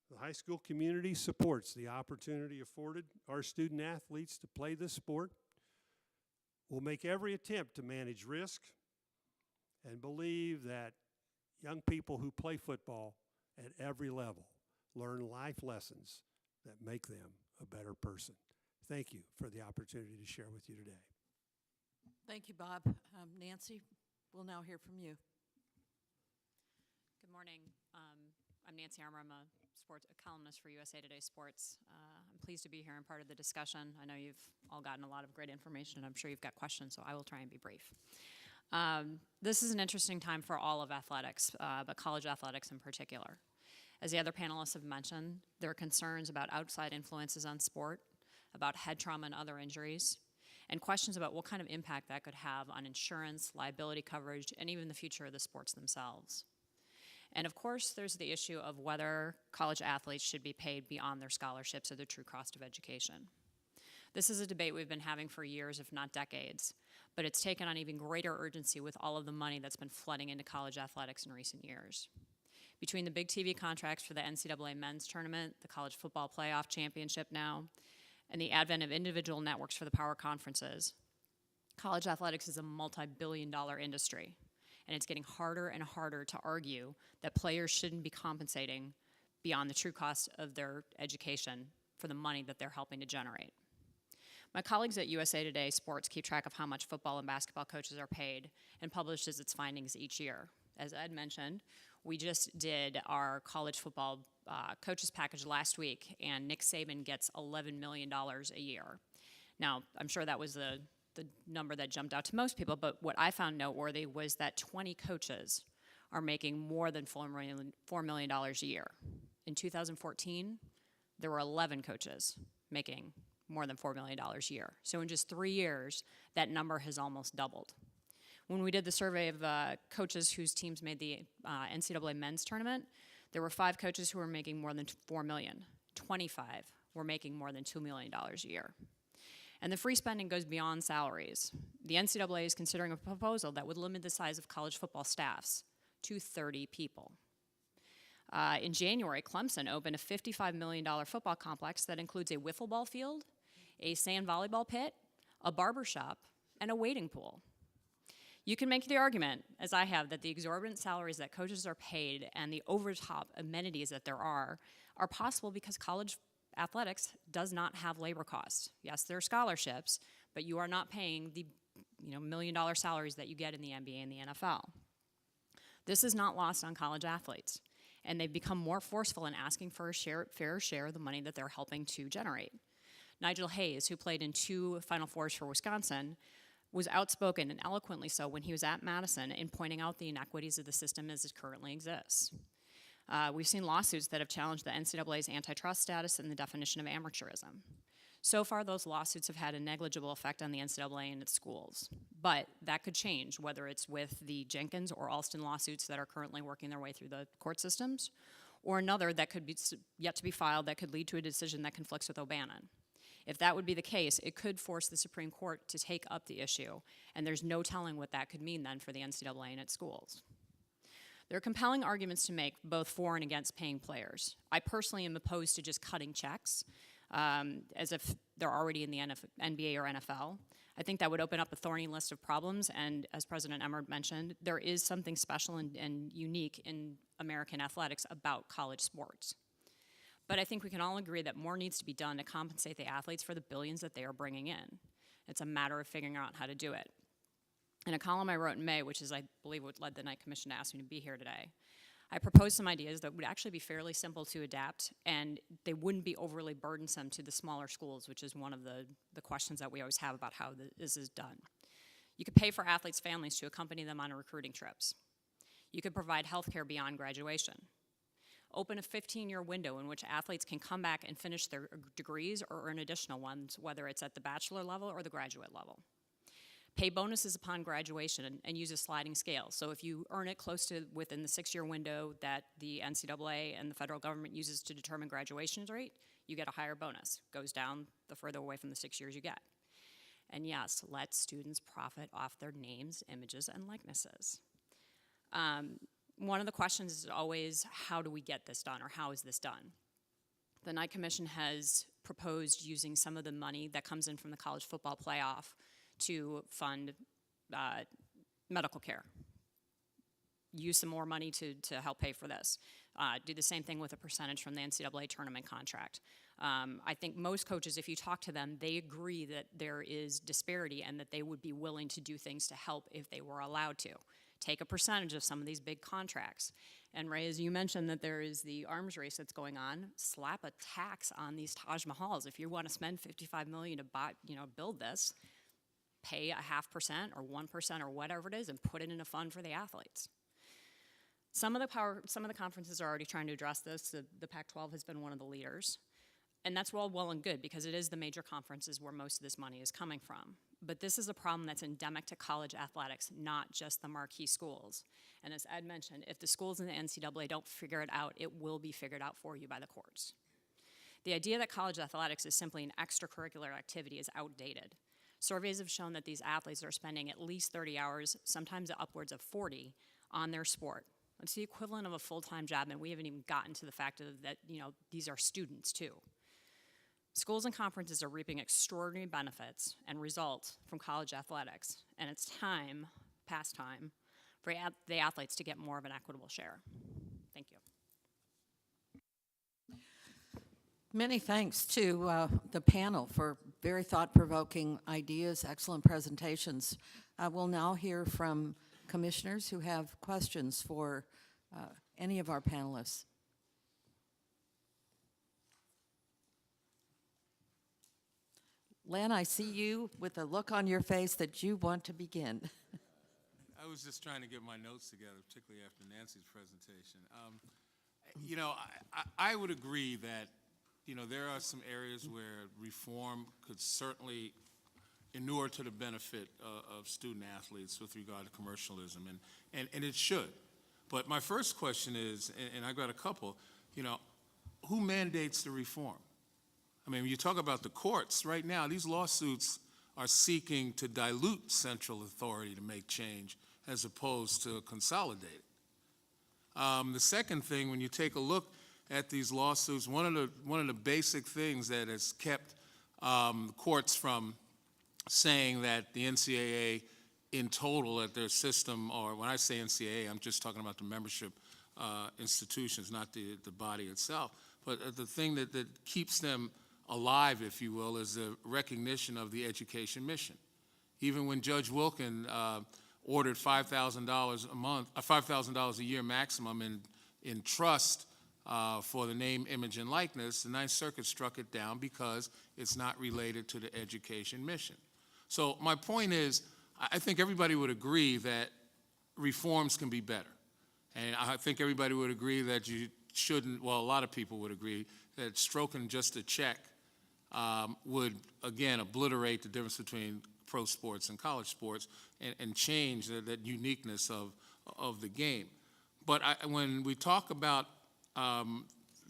the high school community supports the opportunity afforded our student athletes to play this sport. We'll make every attempt to manage risk and believe that young people who play football at every level learn life lessons that make them a better person. Thank you for the opportunity to share with you today. Thank you, Bob. Nancy, we'll now hear from you. Good morning. I'm Nancy Armour. I'm a columnist for USA Today Sports. I'm pleased to be here and part of the discussion. I know you've all gotten a lot of great information, and I'm sure you've got questions, so I will try and be brief. This is an interesting time for all of athletics, but college athletics in particular. As the other panelists have mentioned, there are concerns about outside influences on sport, about head trauma and other injuries, and questions about what kind of impact that could have on insurance, liability coverage, and even the future of the sports themselves. And of course, there's the issue of whether college athletes should be paid beyond their scholarships or the true cost of education. This is a debate we've been having for years, if not decades, but it's taken on even greater urgency with all of the money that's been flooding into college athletics in recent years. Between the big TV contracts for the NCAA men's tournament, the college football playoff championship now, and the advent of individual networks for the power conferences, college athletics is a multi-billion-dollar industry. And it's getting harder and harder to argue that players shouldn't be compensating beyond the true cost of their education for the money that they're helping to generate. My colleagues at USA Today Sports keep track of how much football and basketball coaches are paid and publishes its findings each year. As Ed mentioned, we just did our college football coaches package last week, and Nick Saban gets $11 million a year. Now, I'm sure that was the number that jumped out to most people, but what I found noteworthy was that 20 coaches are making more than $4 million a year. In 2014, there were 11 coaches making more than $4 million a year. So in just 3 years, that number has almost doubled. When we did the survey of coaches whose teams made the NCAA men's tournament, there were 5 coaches who were making more than $4 million. 25 were making more than $2 million a year. And the free spending goes beyond salaries. The NCAA is considering a proposal that would limit the size of college football staffs to 30 people. In January, Clemson opened a $55 million football complex that includes a wiffle ball field, a sand volleyball pit, a barber shop, and a wading pool. You can make the argument, as I have, that the exorbitant salaries that coaches are paid and the over-the-top amenities that there are possible because college athletics does not have labor costs. Yes, there are scholarships, but you are not paying the $1 million salaries that you get in the NBA and the NFL. This is not lost on college athletes, and they've become more forceful in asking for a fair share of the money that they're helping to generate. Nigel Hayes, who played in 2 Final Fours for Wisconsin, was outspoken, and eloquently so, when he was at Madison in pointing out the inequities of the system as it currently exists. We've seen lawsuits that have challenged the NCAA's antitrust status and the definition of amateurism. So far, those lawsuits have had a negligible effect on the NCAA and its schools. But that could change, whether it's with the Jenkins or Alston lawsuits that are currently working their way through the court systems, or another that could be yet to be filed that could lead to a decision that conflicts with O'Bannon. If that would be the case, it could force the Supreme Court to take up the issue, and there's no telling what that could mean then for the NCAA and its schools. There are compelling arguments to make both for and against paying players. I personally am opposed to just cutting checks as if they're already in the NBA or NFL. I think that would open up a thorny list of problems, and as President Emmert mentioned, there is something special and unique in American athletics about college sports. But I think we can all agree that more needs to be done to compensate the athletes for the billions that they are bringing in. It's a matter of figuring out how to do it. In a column I wrote in May, which is, I believe, what led the Knight Commission to ask me to be here today, I proposed some ideas that would actually be fairly simple to adapt, and they wouldn't be overly burdensome to the smaller schools, which is one of the questions that we always have about how this is done. You could pay for athletes' families to accompany them on recruiting trips. You could provide health care beyond graduation. Open a 15-year window in which athletes can come back and finish their degrees or earn additional ones, whether it's at the bachelor level or the graduate level. Pay bonuses upon graduation and use a sliding scale. So if you earn it close to within the 6-year window that the NCAA and the federal government uses to determine graduation rate, you get a higher bonus. Goes down the further away from the 6 years you get. And yes, let students profit off their names, images, and likenesses. One of the questions is always, how do we get this done, or how is this done? The Knight Commission has proposed using some of the money that comes in from the college football playoff to fund medical care. Use some more money to help pay for this. Do the same thing with a percentage from the NCAA tournament contract. I think most coaches, if you talk to them, they agree that there is disparity and that they would be willing to do things to help if they were allowed to. Take a percentage of some of these big contracts. And Ray, as you mentioned that there is the arms race that's going on, slap a tax on these Taj Mahals. If you want to spend $55 million to buy, build this, pay a 0.5% or 1% or whatever it is and put it in a fund for the athletes. Some of the conferences are already trying to address this. The Pac-12 has been one of the leaders. And that's well and good, because it is the major conferences where most of this money is coming from. But this is a problem that's endemic to college athletics, not just the marquee schools. And as Ed mentioned, if the schools in the NCAA don't figure it out, it will be figured out for you by the courts. The idea that college athletics is simply an extracurricular activity is outdated. Surveys have shown that these athletes are spending at least 30 hours, sometimes upwards of 40, on their sport. It's the equivalent of a full-time job, and we haven't even gotten to the fact that these are students too. Schools and conferences are reaping extraordinary benefits and results from college athletics, and it's time, past time, for the athletes to get more of an equitable share. Thank you. Many thanks to the panel for very thought-provoking ideas, excellent presentations. We'll now hear from commissioners who have questions for any of our panelists. Len, I see you with a look on your face that you want to begin. I was just trying to get my notes together, particularly after Nancy's presentation. I would agree that, there are some areas where reform could certainly inure to the benefit of student athletes with regard to commercialism, and it should. But my first question is, and I've got a couple, who mandates the reform? I mean, when you talk about the courts, right now, these lawsuits are seeking to dilute central authority to make change as opposed to consolidate it. The second thing, when you take a look at these lawsuits, one of the basic things that has kept courts from saying that the NCAA in total at their system, or when I say NCAA, I'm just talking about the membership institutions, not the body itself. But the thing that keeps them alive, if you will, is the recognition of the education mission. Even when Judge Wilkin ordered $5,000 a month, $5,000 a year maximum in trust for the name, image, and likeness, the Ninth Circuit struck it down because it's not related to the education mission. So my point is, I think everybody would agree that reforms can be better. And I think everybody would agree that you shouldn't, well, a lot of people would agree that stroking just a check would, again, obliterate the difference between pro sports and college sports and change that uniqueness of the game. But when we talk about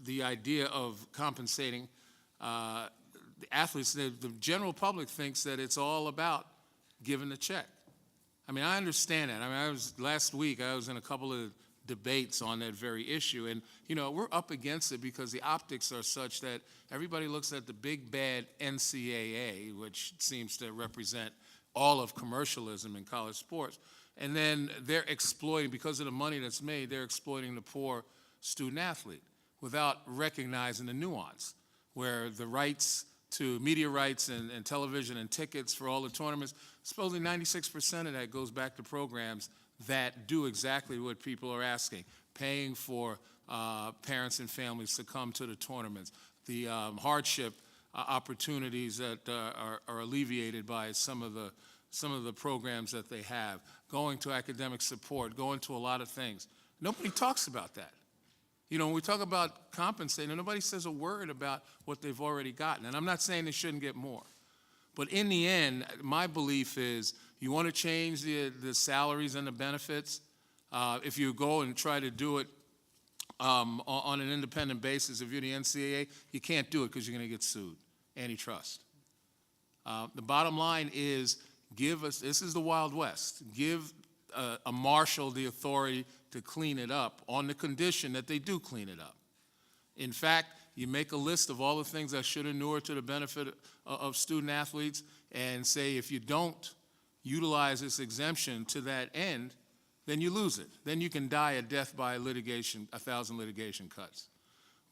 the idea of compensating the athletes, the general public thinks that it's all about giving the check. I mean, I understand that. I mean, last week I was in a couple of debates on that very issue, and we're up against it because the optics are such that everybody looks at the big bad NCAA, which seems to represent all of commercialism in college sports, and then they're exploiting, because of the money that's made, they're exploiting the poor student athlete without recognizing the nuance, where the rights to media rights and television and tickets for all the tournaments, supposedly 96% of that goes back to programs that do exactly what people are asking, paying for parents and families to come to the tournaments, the hardship opportunities that are alleviated by some of the programs that they have, going to academic support, going to a lot of things. Nobody talks about that. When we talk about compensating, nobody says a word about what they've already gotten. And I'm not saying they shouldn't get more. But in the end, my belief is, You want to change the salaries and the benefits. If you go and try to do it on an independent basis, if you're the NCAA, you can't do it because you're going to get sued, antitrust. The bottom line is, give us, this is the Wild West, give a marshal the authority to clean it up on the condition that they do clean it up. In fact, you make a list of all the things that should inure to the benefit of student athletes and say if you don't utilize this exemption to that end, then you lose it. Then you can die a death by litigation, 1,000 litigation cuts.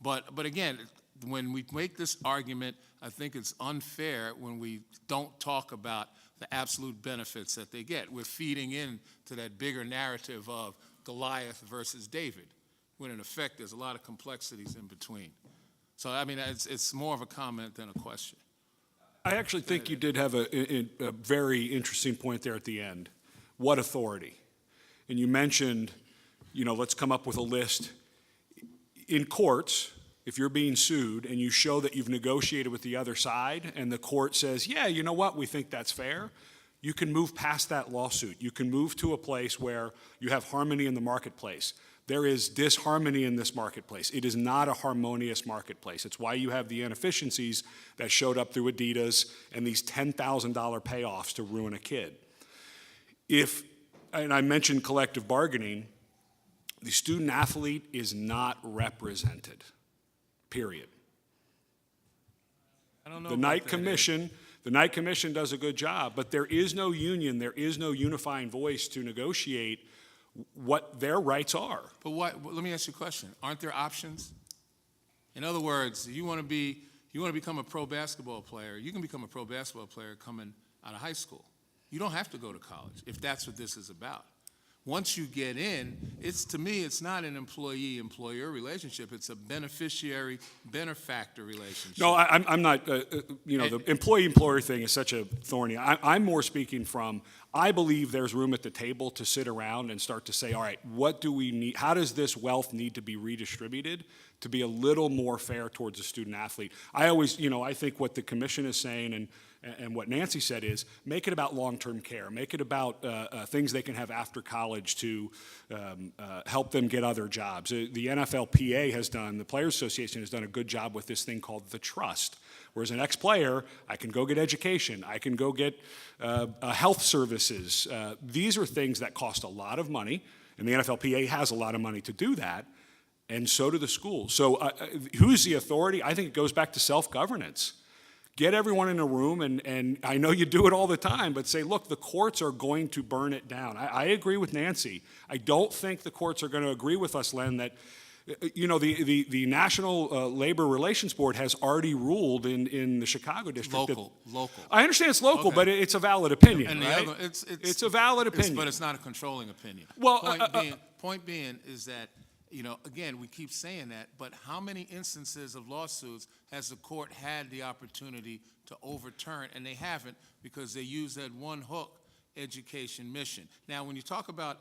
But again, when we make this argument, I think it's unfair when we don't talk about the absolute benefits that they get. We're feeding into that bigger narrative of Goliath versus David, when in effect there's a lot of complexities in between. So, I mean, it's more of a comment than a question. I actually think you did have a very interesting point there at the end. What authority? And you mentioned, you know, let's come up with a list. In courts, if you're being sued and you show that you've negotiated with the other side and the court says, yeah, you know what, we think that's fair, you can move past that lawsuit. You can move to a place where you have harmony in the marketplace. There is disharmony in this marketplace. It is not a harmonious marketplace. It's why you have the inefficiencies that showed up through Adidas and these $10,000 payoffs to ruin a kid. And I mentioned collective bargaining, the student athlete is not represented, period. I don't know The about Knight that, Commission, the Knight Commission does a good job, but there is no union, there is no unifying voice to negotiate what their rights are. But let me ask you a question. Aren't there options? In other words, you want to become a pro basketball player, you can become a pro basketball player coming out of high school. You don't have to go to college if that's what this is about. Once you get in, to me, it's not an employee-employer relationship. It's a beneficiary-benefactor relationship. No, I'm not, the employee-employer thing is such a thorny. I'm more speaking from, I believe there's room at the table to sit around and start to say, all right, what do we need? How does this wealth need to be redistributed to be a little more fair towards the student athlete? I always, I think what the commission is saying and what Nancy said is, make it about long-term care. Make it about things they can have after college to help them get other jobs. The NFLPA the Players Association has done a good job with this thing called the trust. Whereas an ex-player, I can go get education, I can go get health services. These are things that cost a lot of money, and the NFLPA has a lot of money to do that, and so do the schools. So who's the authority? I think it goes back to self-governance. Get everyone in a room, and I know you do it all the time, but say, look, the courts are going to burn it down. I agree with Nancy. I don't think the courts are going to agree with us, Len, that the National Labor Relations Board has already ruled in the Chicago district. Local. I understand it's local, Okay. but it's a valid opinion, And right? It's a valid opinion. But it's not a controlling opinion. Well, Point being is that, again, we keep saying that, but how many instances of lawsuits has the court had the opportunity to overturn, and they haven't because they use that one hook, education mission. Now, when you talk about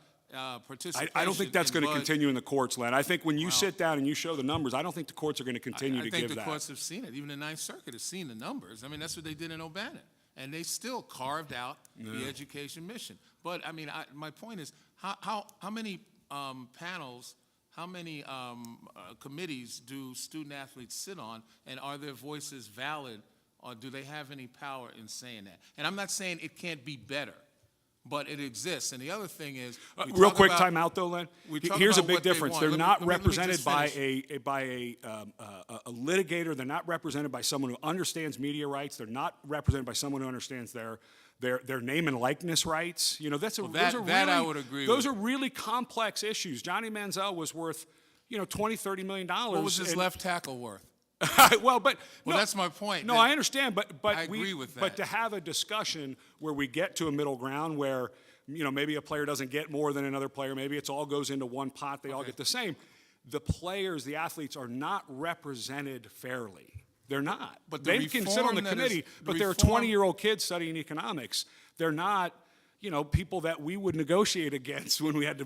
participation, I don't think that's going to continue in the courts, Len. I think when you sit down and you show the numbers, I don't think the courts are going to continue to give that. I think the courts have seen it. Even the Ninth Circuit has seen the numbers. I mean, that's what they did in O'Bannon. And they still carved out the education mission. But, I mean, my point is, how many panels, how many committees do student athletes sit on, and are their voices valid, or do they have any power in saying that? And I'm not saying it can't be better, but it exists. And the other thing is, real quick time out though, Len. Here's a big difference. They're not represented by a litigator. They're not represented by someone who understands media rights. They're not represented by someone who understands their name and likeness rights. Those I would agree with. Those are really complex issues. Johnny Manziel was worth, $20-30 million. What was his left tackle worth? Well, that's my point. No, I understand, but I agree with that. But to have a discussion where we get to a middle ground where, maybe a player doesn't get more than another player, maybe it all goes into one pot, they all get the same. The players, the athletes are not represented fairly. They're not. But they can sit on the committee, but they're 20-year-old kids studying economics. They're not, people that we would negotiate against when we had to,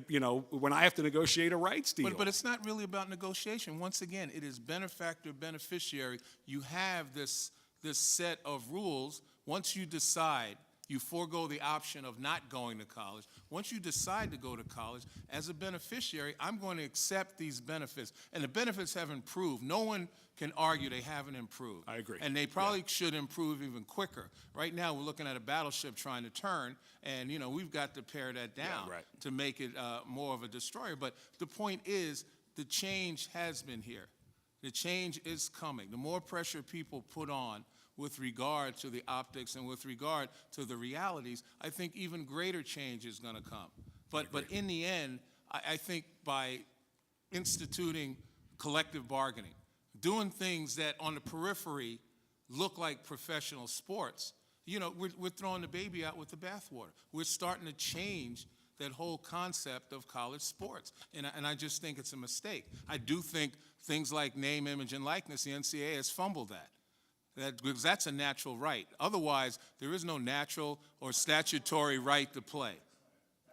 when I have to negotiate a rights deal. But it's not really about negotiation. Once again, it is benefactor, beneficiary. You have this set of rules. Once you decide, You forego the option of not going to college. Once you decide to go to college, as a beneficiary, I'm going to accept these benefits. And the benefits have improved. No one can argue they haven't improved. I agree. And they probably should improve even quicker. Right now, we're looking at a battleship trying to turn, and we've got to pare that down to make it more of a destroyer. But the point is, the change has been here. The change is coming. The more pressure people put on with regard to the optics and with regard to the realities, I think even greater change is going to come. But in the end, I think by instituting collective bargaining, doing things that on the periphery look like professional sports, we're throwing the baby out with the bathwater. We're starting to change that whole concept of college sports. And I just think it's a mistake. I do think things like name, image, and likeness, the NCAA has fumbled that. Because that's a natural right. Otherwise, there is no natural or statutory right to play.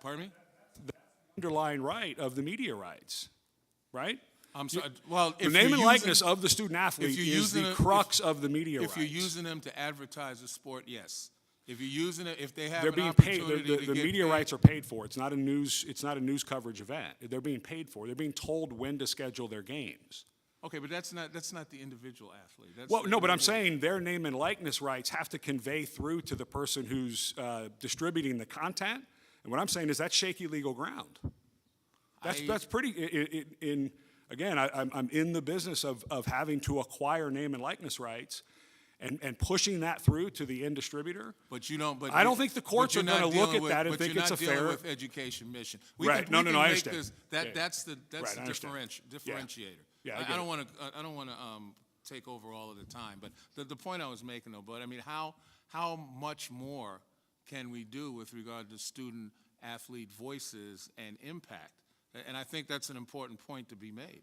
Pardon me? The underlying right of the media rights, right? I'm sorry. Well, the name and likeness of the student athlete is the crux of the media rights. If you're using them to advertise a sport, yes. If you're using it, if they have they're an being opportunity paid. The media rights are paid for. It's not a news coverage event. They're being paid for. They're being told when to schedule their games. Okay, but that's not the individual athlete. But I'm saying their name and likeness rights have to convey through to the person who's distributing the content. And what I'm saying is that's shaky legal ground. That's pretty. I'm in the business of having to acquire name and likeness rights, and pushing that through to the end distributor. But you don't. But I don't think the courts are going to look at that and think it's a fair. But you're not dealing with education mission. I understand. That's the differentiator. Yeah, I don't want to take over all of the time. But the point I was making, though, I mean, how much more can we do with regard to student athlete voices and impact? And I think that's an important point to be made.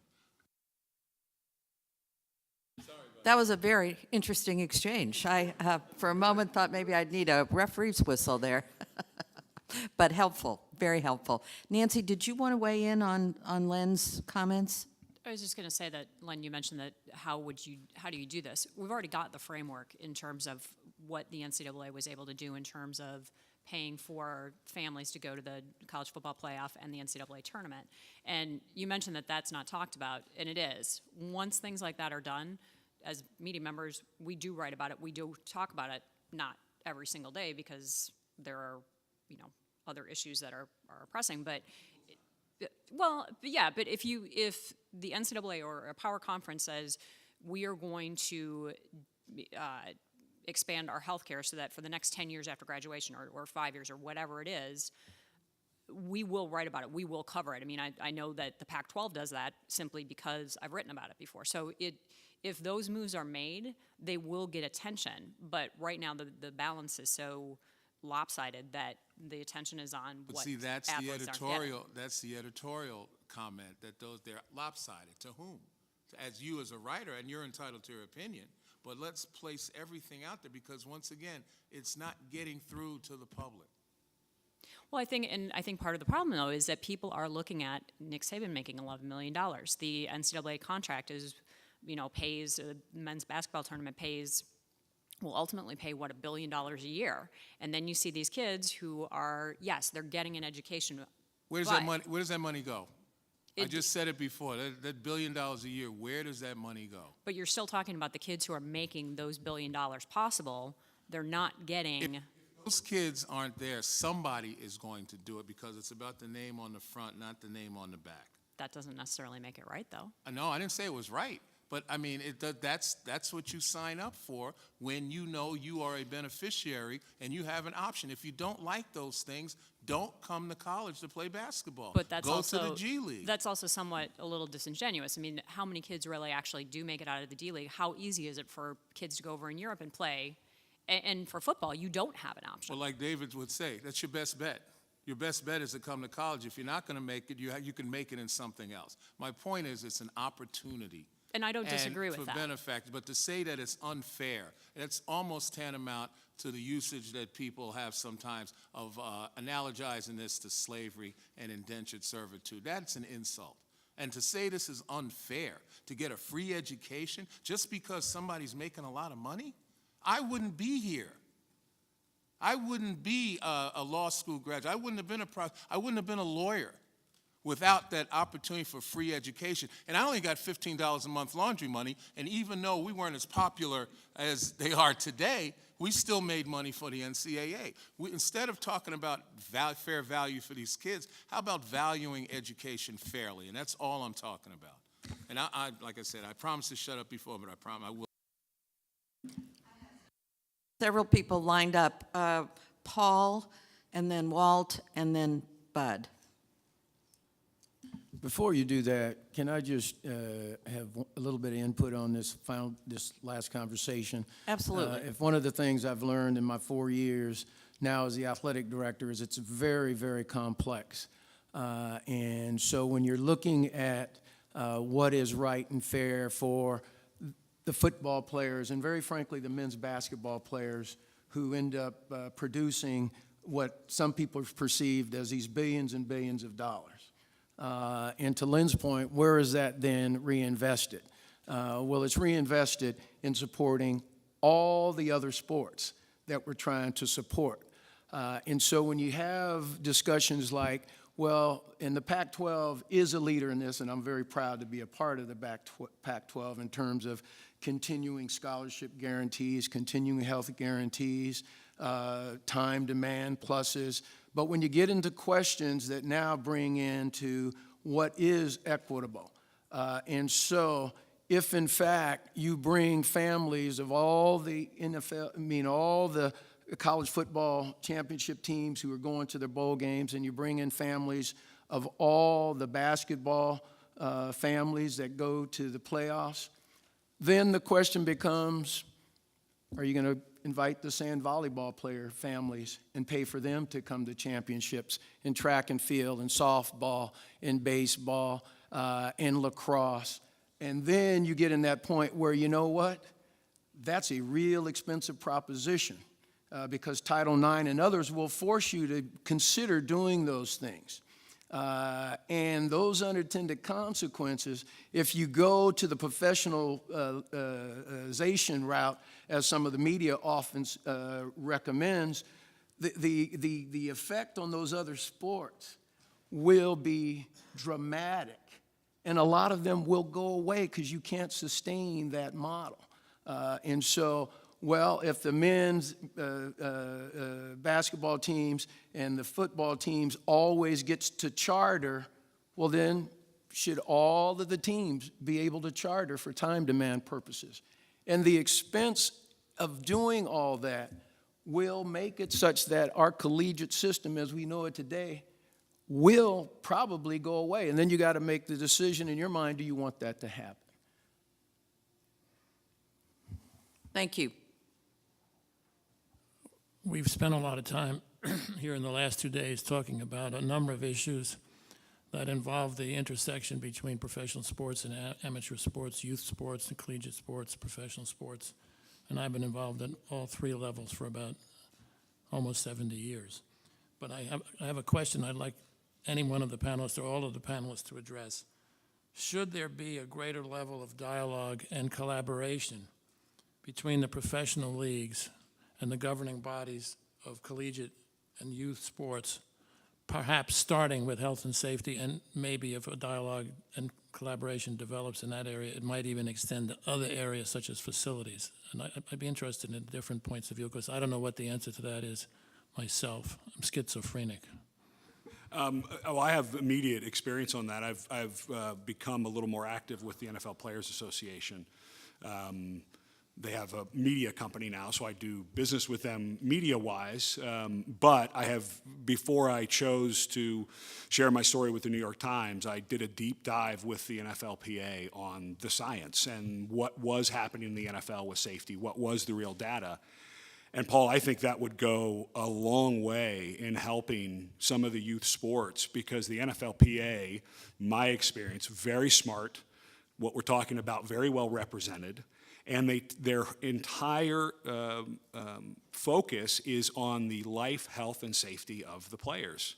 That was a very interesting exchange. I, for a moment, thought maybe I'd need a referee's whistle there. But helpful, very helpful. Nancy, did you want to weigh in on Len's comments? I was just going to say that, Len, you mentioned that how do you do this? We've already got the framework in terms of what the NCAA was able to do in terms of paying for families to go to the college football playoff and the NCAA tournament. And you mentioned that that's not talked about, and it is. Once things like that are done, as media members, we do write about it. We do talk about it, not every single day because there are, other issues that are pressing. But but if the NCAA or a power conference says we are going to expand our health care so that for the next 10 years after graduation or 5 years or whatever it is, we will write about it. We will cover it. I mean, I know that the Pac-12 does that simply because I've written about it before. So if those moves are made, they will get attention. But right now, the balance is so lopsided that the attention is on but what see, that's athletes the aren't editorial. getting. That's the editorial comment that they're lopsided. To whom? As you as a writer, and you're entitled to your opinion. But let's place everything out there because once again, it's not getting through to the public. Well, I think part of the problem though is that people are looking at Nick Saban making $11 million. The NCAA contract is, pays a men's basketball tournament will ultimately pay $1 billion a year, and then you see these kids who are they're getting an education. Where does that money go? I just said it before. That $1 billion a year. Where does that money go? But you're still talking about the kids who are making those $1 billion possible. They're not getting. If those kids aren't there, somebody is going to do it because it's about the name on the front, not the name on the back. That doesn't necessarily make it right, though. No, I didn't say it was right. But, I mean, that's what you sign up for when you know you are a beneficiary and you have an option. If you don't like those things, don't come to college to play basketball. But that's Go to the G League. That's also somewhat a little disingenuous. I mean, how many kids really actually do make it out of the D League? How easy is it for kids to go over in Europe and play? And for football, you don't have an option. Well, like David would say, that's your best bet. Your best bet is to come to college. If you're not going to make it, you can make it in something else. My point is it's an opportunity. And I don't disagree with that. For benefactors, but to say that it's unfair, it's almost tantamount to the usage that people have sometimes of analogizing this to slavery and indentured servitude. That's an insult. And to say this is unfair, to get a free education just because somebody's making a lot of money, I wouldn't be here. I wouldn't be a law school graduate. I wouldn't have been a lawyer without that opportunity for free education. And I only got $15 a month laundry money, and even though we weren't as popular as they are today, we still made money for the NCAA. Instead of talking about fair value for these kids, how about valuing education fairly? And that's all I'm talking about. And I like I said, I promised to shut up before, but I promise I will. Several people lined up, Paul, and then Walt, and then Bud. Before you do that, can I just have a little bit of input on this last conversation? Absolutely. If one of the things I've learned in my 4 years now as the athletic director is it's very, very complex. And so when you're looking at what is right and fair for the football players and very frankly the men's basketball players who end up producing what some people have perceived as these billions and billions of dollars. And to Lynn's point, where is that then reinvested? Well, it's reinvested in supporting all the other sports that we're trying to support. And so when you have discussions like, well, and the Pac-12 is a leader in this, and I'm very proud to be a part of the Pac-12 in terms of continuing scholarship guarantees, continuing health guarantees, time demand pluses. But when you get into questions that now bring into what is equitable, and so if in fact you bring families of all the NFL, all the college football championship teams who are going to their bowl games, and you bring in families of all the basketball families that go to the playoffs, then the question becomes, are you going to invite the sand volleyball player families and pay for them to come to championships in track and field and softball and baseball and lacrosse? And then you get in that point where, you know what, that's a real expensive proposition because Title IX and others will force you to consider doing those things. And those unintended consequences, if you go to the professionalization route, as some of the media often recommends, the effect on those other sports will be dramatic. And a lot of them will go away because you can't sustain that model. And so, well, if the men's basketball teams and the football teams always gets to charter, well then should all of the teams be able to charter for time demand purposes? And the expense of doing all that will make it such that our collegiate system as we know it today will probably go away. And then you got to make the decision in your mind, do you want that to happen? Thank you. We've spent a lot of time here in the last 2 days talking about a number of issues that involve the intersection between professional sports and amateur sports, youth sports, and collegiate sports, professional sports. And I've been involved in all three levels for about almost 70 years. But I have a question I'd like any one of the panelists or all of the panelists to address. Should there be a greater level of dialogue and collaboration between the professional leagues and the governing bodies of collegiate and youth sports, perhaps starting with health and safety, and maybe if a dialogue and collaboration develops in that area, it might even extend to other areas such as facilities. And I'd be interested in different points of view because I don't know what the answer to that is myself. I'm schizophrenic. I have immediate experience on that. I've become a little more active with the NFL Players Association. They have a media company now, so I do business with them media-wise. But I have, before I chose to share my story with the New York Times, I did a deep dive with the NFLPA on the science and what was happening in the NFL with safety, what was the real data. And Paul, I think that would go a long way in helping some of the youth sports because the NFLPA, my experience, very smart, what we're talking about, very well represented. And their entire focus is on the life, health, and safety of the players.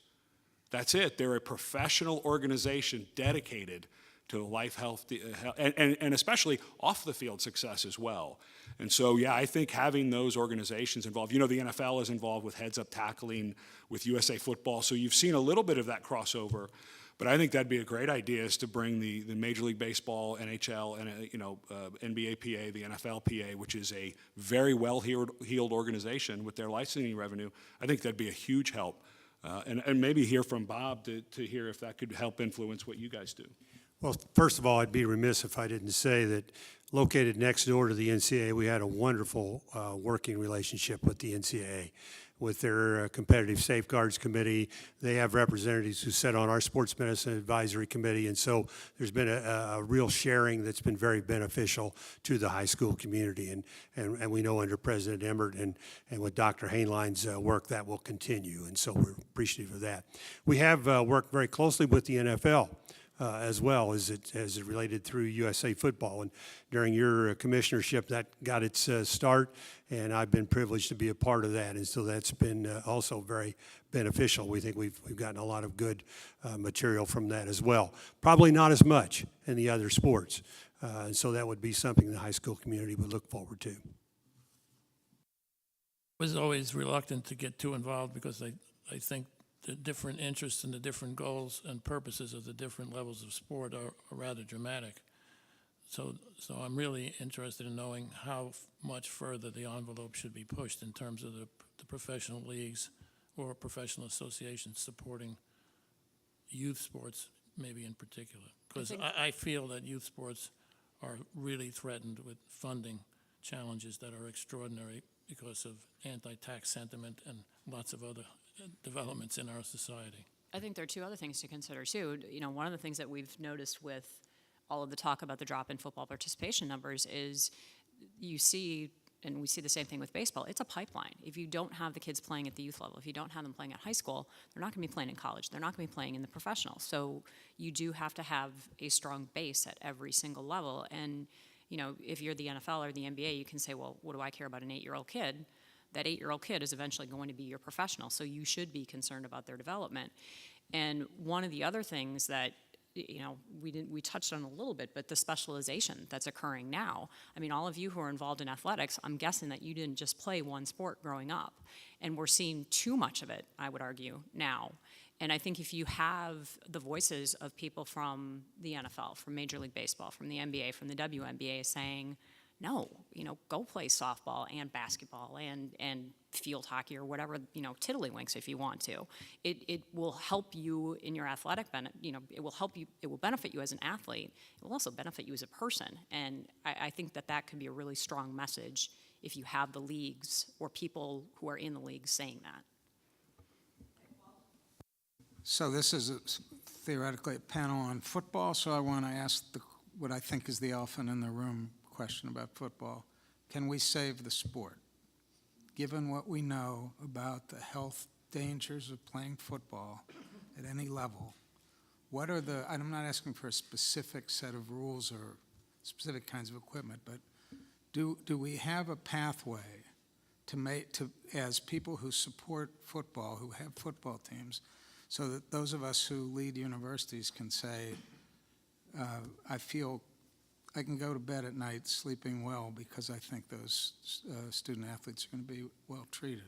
That's it. They're a professional organization dedicated to life, health, and especially off the field success as well. And so, yeah, I think having those organizations involved, you know, the NFL is involved with heads up tackling with USA Football, so you've seen a little bit of that crossover. But I think that'd be a great idea, is to bring the Major League Baseball, NHL, and NBA PA, the NFL PA, which is a very well-heeled organization with their licensing revenue. I think that'd be a huge help, and maybe hear from Bob to hear if that could help influence what you guys do. Well, first of all, I'd be remiss if I didn't say that located next door to the NCAA, we had a wonderful working relationship with the NCAA, with their competitive safeguards committee. They have representatives who sit on our sports medicine advisory committee, and so there's been a real sharing that's been very beneficial to the high school community, and we know under President Emmert and with Dr. Hainline's work that will continue, and so we're appreciative of that. We have worked very closely with the NFL. As well as it related through USA Football. And during your commissionership, that got its start, and I've been privileged to be a part of that. And so that's been also very beneficial. We think we've gotten a lot of good material from that as well. Probably not as much in the other sports. And so that would be something the high school community would look forward to. I was always reluctant to get too involved because I think the different interests and the different goals and purposes of the different levels of sport are rather dramatic. So I'm really interested in knowing how much further the envelope should be pushed in terms of the professional leagues or professional associations supporting youth sports, maybe in particular. Because I feel that youth sports are really threatened with funding challenges that are extraordinary because of anti-tax sentiment and lots of other developments in our society. I think there are two other things to consider too. You know, one of the things that we've noticed with all of the talk about the drop in football participation numbers is you see, and we see the same thing with baseball, it's a pipeline. If you don't have the kids playing at the youth level, if you don't have them playing at high school, they're not going to be playing in college. They're not going to be playing in the professional. So you do have to have a strong base at every single level. And, you know, if you're the NFL or the NBA, you can say, well, what do I care about an 8-year-old kid? That 8-year-old kid is eventually going to be your professional, so you should be concerned about their development. And one of the other things that, you know, we touched on a little bit, but the specialization that's occurring now. I mean, all of you who are involved in athletics, I'm guessing that you didn't just play one sport growing up, and we're seeing too much of it, I would argue, now. And I think if you have the voices of people from the NFL, from Major League Baseball, from the NBA, from the WNBA saying, no, you know, go play softball and basketball and field hockey or whatever, you know, tiddlywinks if you want to. It will help you in your athletic you know, it will help you, it will benefit you as an athlete. It will also benefit you as a person. And I think that could be a really strong message if you have the leagues or people who are in the leagues saying that. So this is theoretically a panel on football, so I want to ask what I think is the elephant in the room question about football. Can we save the sport? Given what we know about the health dangers of playing football at any level, what are I'm not asking for a specific set of rules or specific kinds of equipment, but do we have a pathway to as people who support football, who have football teams, so that those of us who lead universities can say, I feel I can go to bed at night sleeping well because I think those student athletes are going to be well treated.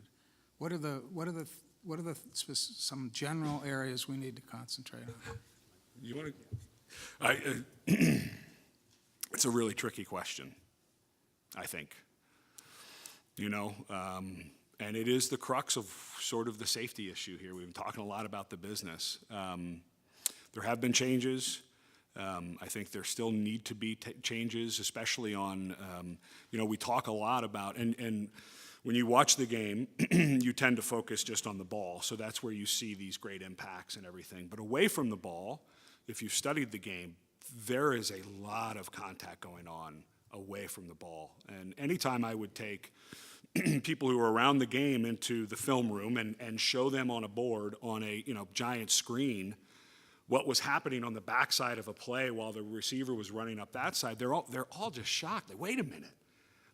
What are some general areas we need to concentrate on? You want to? It's a really tricky question, I think. You know, and it is the crux of sort of the safety issue here. We've been talking a lot about the business. There have been changes. I think there still need to be changes, especially on, you know, we talk a lot about, and when you watch the game, you tend to focus just on the ball. So that's where you see these great impacts and everything. But away from the ball, if you've studied the game, there is a lot of contact going on away from the ball. And anytime I would take people who are around the game into the film room and show them on a board on a, you know, giant screen what was happening on the backside of a play while the receiver was running up that side, they're all just shocked. Like, wait a minute.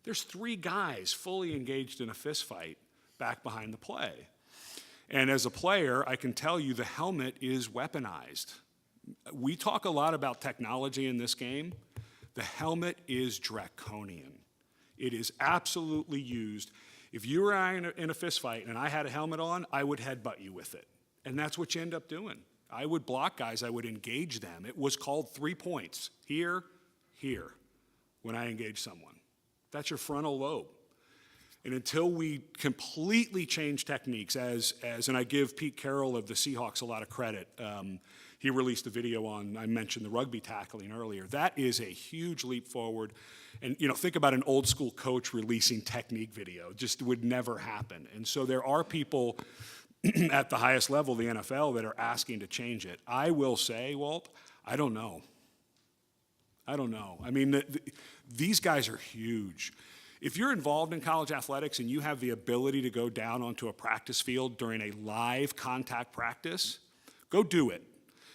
There's 3 guys fully engaged in a fist fight back behind the play. And as a player, I can tell you the helmet is weaponized. We talk a lot about technology in this game. The helmet is draconian. It is absolutely used. If you were in a fist fight and I had a helmet on, I would headbutt you with it. And that's what you end up doing. I would block guys, I would engage them. It was called 3 points, here, here, when I engage someone. That's your frontal lobe. And until we completely change techniques, and I give Pete Carroll of the Seahawks a lot of credit. He released a video on, I mentioned the rugby tackling earlier. That is a huge leap forward. And think about an old school coach releasing technique video. Just would never happen. And so there are people at the highest level, the NFL, that are asking to change it. I will say, Walt, I don't know. I mean, these guys are huge. If you're involved in college athletics and you have the ability to go down onto a practice field during a live contact practice, go do it.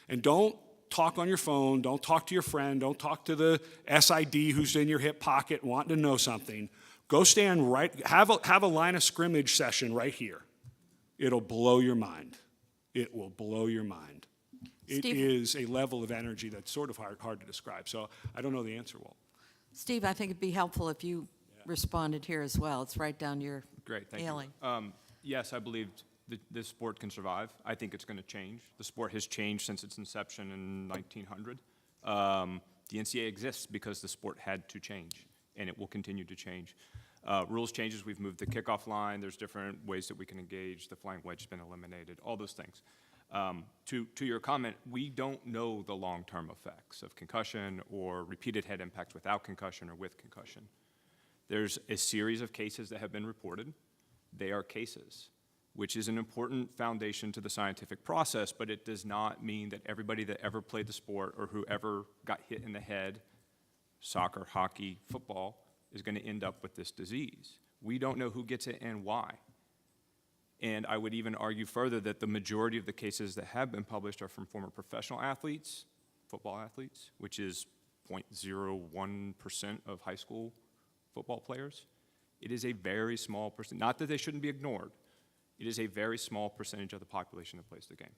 And don't talk on your phone, don't talk to your friend, don't talk to the SID who's in your hip pocket wanting to know something. Go stand right, have a line of scrimmage session right here. It'll blow your mind. It will blow your mind. It is a level of energy that's sort of hard to describe. So I don't know the answer, Walt. Steve, I think it'd be helpful if you responded here as well. It's right down your Great, thank alley. you. Yes, I believe this sport can survive. I think it's going to change. The sport has changed since its inception in 1900. The NCAA exists because the sport had to change, and it will continue to change. Rules changes, we've moved the kickoff line, there's different ways that we can engage, the flying wedge has been eliminated, all those things. To your comment, we don't know the long-term effects of concussion or repeated head impacts without concussion or with concussion. There's a series of cases that have been reported. They are cases, which is an important foundation to the scientific process, but it does not mean that everybody that ever played the sport or whoever got hit in the head, soccer, hockey, football, is going to end up with this disease. We don't know who gets it and why. And I would even argue further that the majority of the cases that have been published are from former professional athletes, football athletes, which is 0.01% of high school football players. It is a very small percent, not that they shouldn't be ignored. It is a very small percentage of the population that plays the game.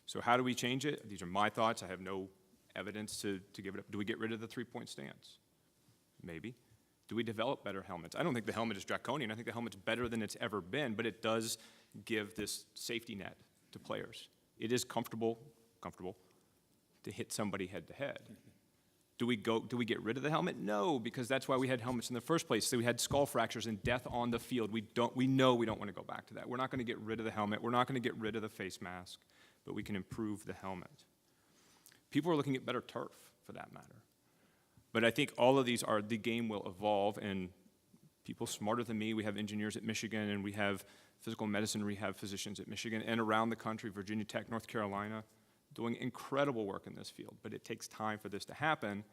So how do we change it? These are my thoughts. I have no evidence to give it up. Do we get rid of the 3-point stance? Maybe. Do we develop better helmets? I don't think the helmet is draconian. I think the helmet's better than it's ever been, but it does give this safety net to players. It is comfortable to hit somebody head to head. Do we get rid of the helmet? No, because that's why we had helmets in the first place. So we had skull fractures and death on the field. We know we don't want to go back to that. We're not going to get rid of the helmet. We're not going to get rid of the face mask, but we can improve the helmet. People are looking at better turf, for that matter. But I think all of these the game will evolve, and people smarter than me, we have engineers at Michigan, and we have physical medicine rehab physicians at Michigan and around the country, Virginia Tech, North Carolina, doing incredible work in this field. But it takes time for this to happen.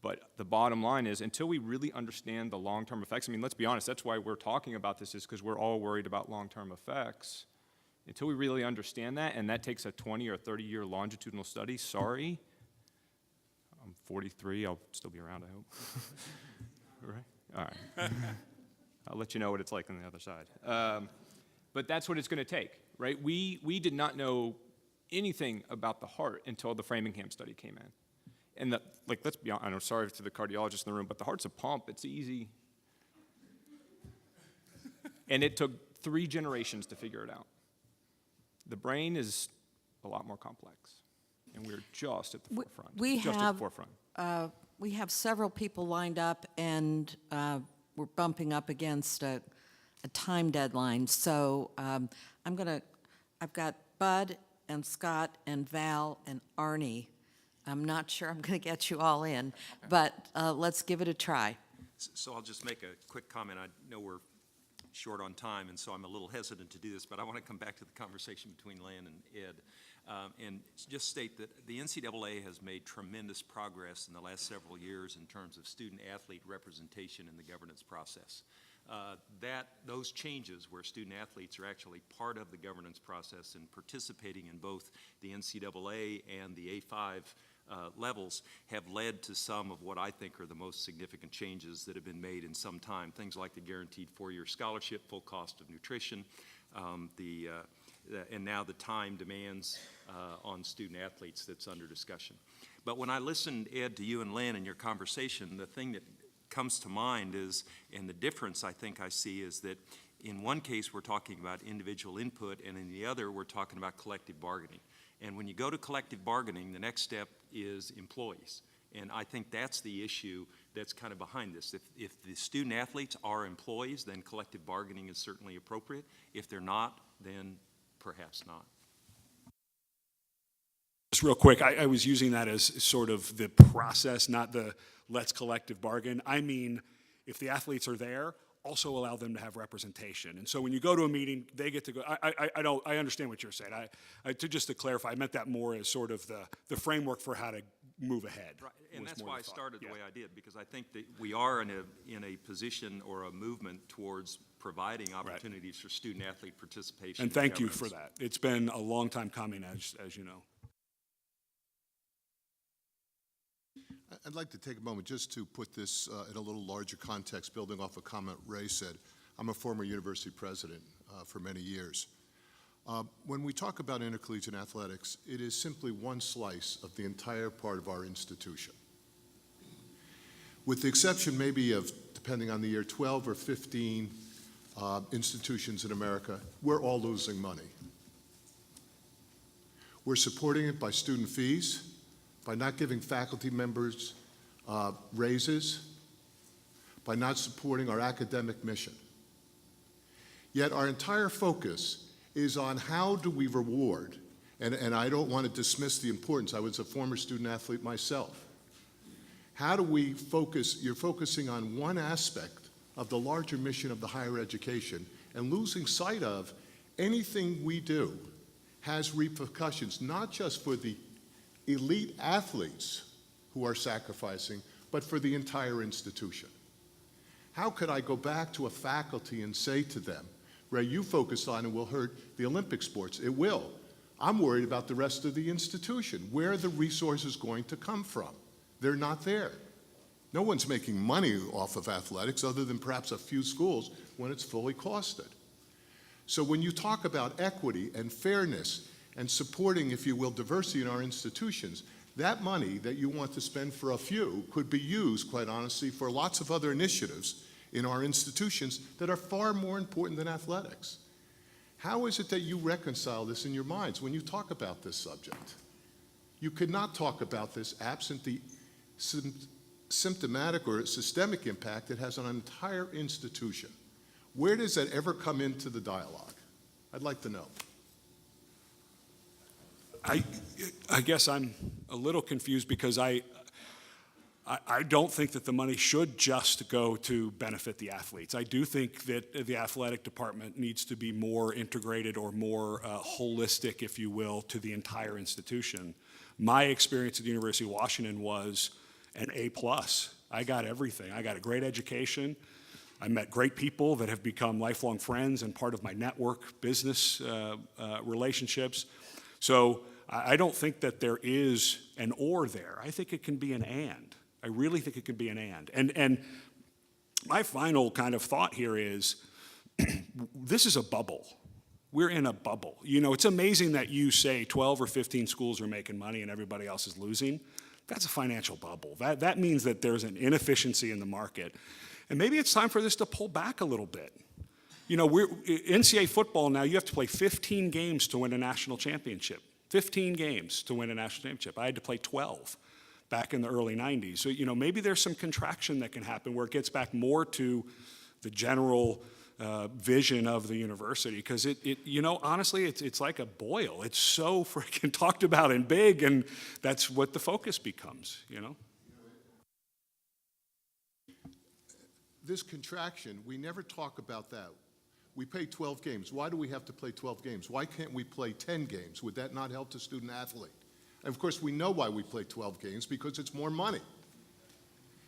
But the bottom line is, until we really understand the long-term effects, I mean, let's be honest, that's why we're talking about this, is because we're all worried about long-term effects. Until we really understand that, and that takes a 20 or 30-year longitudinal study, sorry. I'm 43, I'll still be around, I hope. Right? All right. I'll let you know what it's like on the other side. But that's what it's going to take, right? We did not know anything about the heart until the Framingham study came in. And let's be honest, I'm sorry to the cardiologist in the room, but the heart's a pump, it's easy. And it took 3 generations to figure it out. The brain is a lot more complex. And we're just at the forefront. We have several people lined up, and we're bumping up against a time deadline. So I've got Bud and Scott and Val and Arnie. I'm not sure I'm going to get you all in, but let's give it a try. So I'll just make a quick comment. I know we're short on time, and so I'm a little hesitant to do this, but I want to come back to the conversation between Lan and Ed. And just state that the NCAA has made tremendous progress in the last several years in terms of student-athlete representation in the governance process. Those changes where student-athletes are actually part of the governance process and participating in both the NCAA and the A5 levels have led to some of what I think are the most significant changes that have been made in some time. Things like the guaranteed 4-year scholarship, full cost of nutrition, and now the time demands on student athletes that's under discussion. But when I listened, Ed, to you and Lynn in your conversation, the thing that comes to mind is, and the difference I think I see is that in one case we're talking about individual input, and in the other we're talking about collective bargaining. And when you go to collective bargaining, the next step is employees. And I think that's the issue that's kind of behind this. If the student athletes are employees, then collective bargaining is certainly appropriate. If they're not, then perhaps not. Just real quick, I was using that as sort of the process, not the let's collective bargain. I mean, if the athletes are there, also allow them to have representation. And so when you go to a meeting, they get to go. I understand what you're saying. Just to clarify, I meant that more as sort of the framework for how to move ahead. Right, and that's why I started the way I did, because I think that we are in a position or a movement towards providing opportunities for student athlete participation. And thank you for that. It's been a long time coming, as you know. I'd like to take a moment just to put this in a little larger context, building off a comment Ray said. I'm a former university president for many years. When we talk about intercollegiate athletics, it is simply one slice of the entire part of our institution. With the exception maybe of, depending on the year, 12 or 15 institutions in America, we're all losing money. We're supporting it by student fees, by not giving faculty members raises, by not supporting our academic mission. Yet our entire focus is on how do we reward, and I don't want to dismiss the importance, I was a former student athlete myself. How do we focus, you're focusing on one aspect of the larger mission of the higher education and losing sight of anything we do has repercussions, not just for the elite athletes who are sacrificing, but for the entire institution. How could I go back to a faculty and say to them, Ray, you focused on it will hurt the Olympic sports. It will. I'm worried about the rest of the institution. Where are the resources going to come from? They're not there. No one's making money off of athletics other than perhaps a few schools when it's fully costed. So when you talk about equity and fairness and supporting, if you will, diversity in our institutions, that money that you want to spend for a few could be used, quite honestly, for lots of other initiatives in our institutions that are far more important than athletics. How is it that you reconcile this in your minds when you talk about this subject? You could not talk about this absent the symptomatic or systemic impact it has on an entire institution. Where does that ever come into the dialogue? I'd like to know. I guess I'm a little confused because I don't think that the money should just go to benefit the athletes. I do think that the athletic department needs to be more integrated or more holistic, if you will, to the entire institution. My experience at the University of Washington was an A+. I got everything. I got a great education. I met great people that have become lifelong friends and part of my network business relationships. So I don't think that there is an or there. I think it can be an and. I really think it can be an and. My final kind of thought here is, this is a bubble. We're in a bubble. You know, it's amazing that you say 12 or 15 schools are making money and everybody else is losing. That's a financial bubble. That means that there's an inefficiency in the market. And maybe it's time for this to pull back a little bit. You know, NCAA football now, you have to play 15 games to win a national championship. 15 games to win a national championship. I had to play 12 back in the early 90s. So, you know, maybe there's some contraction that can happen where it gets back more to the general vision of the university. Because you know, honestly, it's like a boil. It's so freaking talked about and big, and that's what the focus becomes, you know? This contraction, we never talk about that. We play 12 games. Why do we have to play 12 games? Why can't we play 10 games? Would that not help the student athlete? And of course, we know why we play 12 games, because it's more money.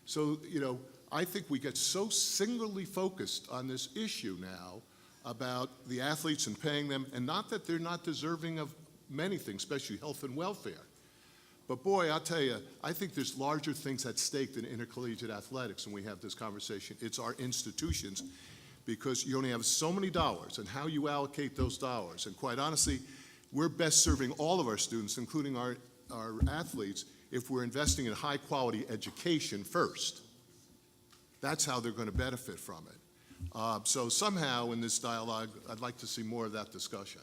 So, you know, I think we get so singularly focused on this issue now about the athletes and paying them, and not that they're not deserving of many things, especially health and welfare. But boy, I'll tell you, I think there's larger things at stake than intercollegiate athletics when we have this conversation. It's our institutions. because you only have so many dollars, and how you allocate those dollars. And quite honestly, we're best serving all of our students, including our athletes, if we're investing in high-quality education first. That's how they're going to benefit from it. So somehow in this dialogue, I'd like to see more of that discussion.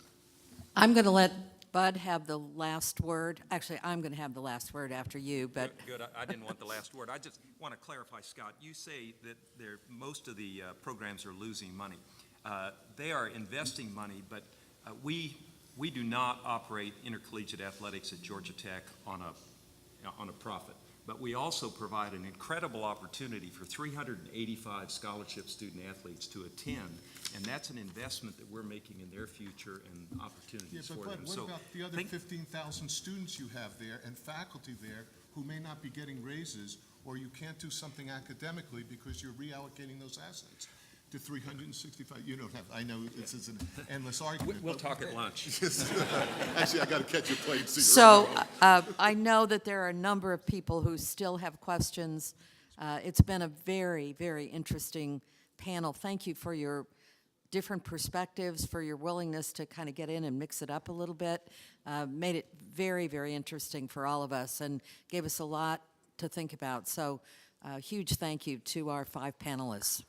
I'm going to let Bud have the last word. Actually, I'm going to have the last word after you, but Good. I didn't want the last word. I just want to clarify, Scott. You say that most of the programs are losing money. They are investing money, but we do not operate intercollegiate athletics at Georgia Tech on a profit. But we also provide an incredible opportunity for 385 scholarship student athletes to attend, and that's an investment that we're making in their future and opportunities for them. What about the other 15,000 students you have there and faculty there who may not be getting raises, or you can't do something academically because you're reallocating those assets to 365? You don't have, I know this is an endless argument. We'll talk at lunch. Actually, I got to catch your plane. so I know that there are a number of people who still have questions. It's been a very, very interesting panel. Thank you for your different perspectives, for your willingness to kind of get in and mix it up a little bit. Made it very, very interesting for all of us and gave us a lot to think about. So huge thank you to our 5 panelists.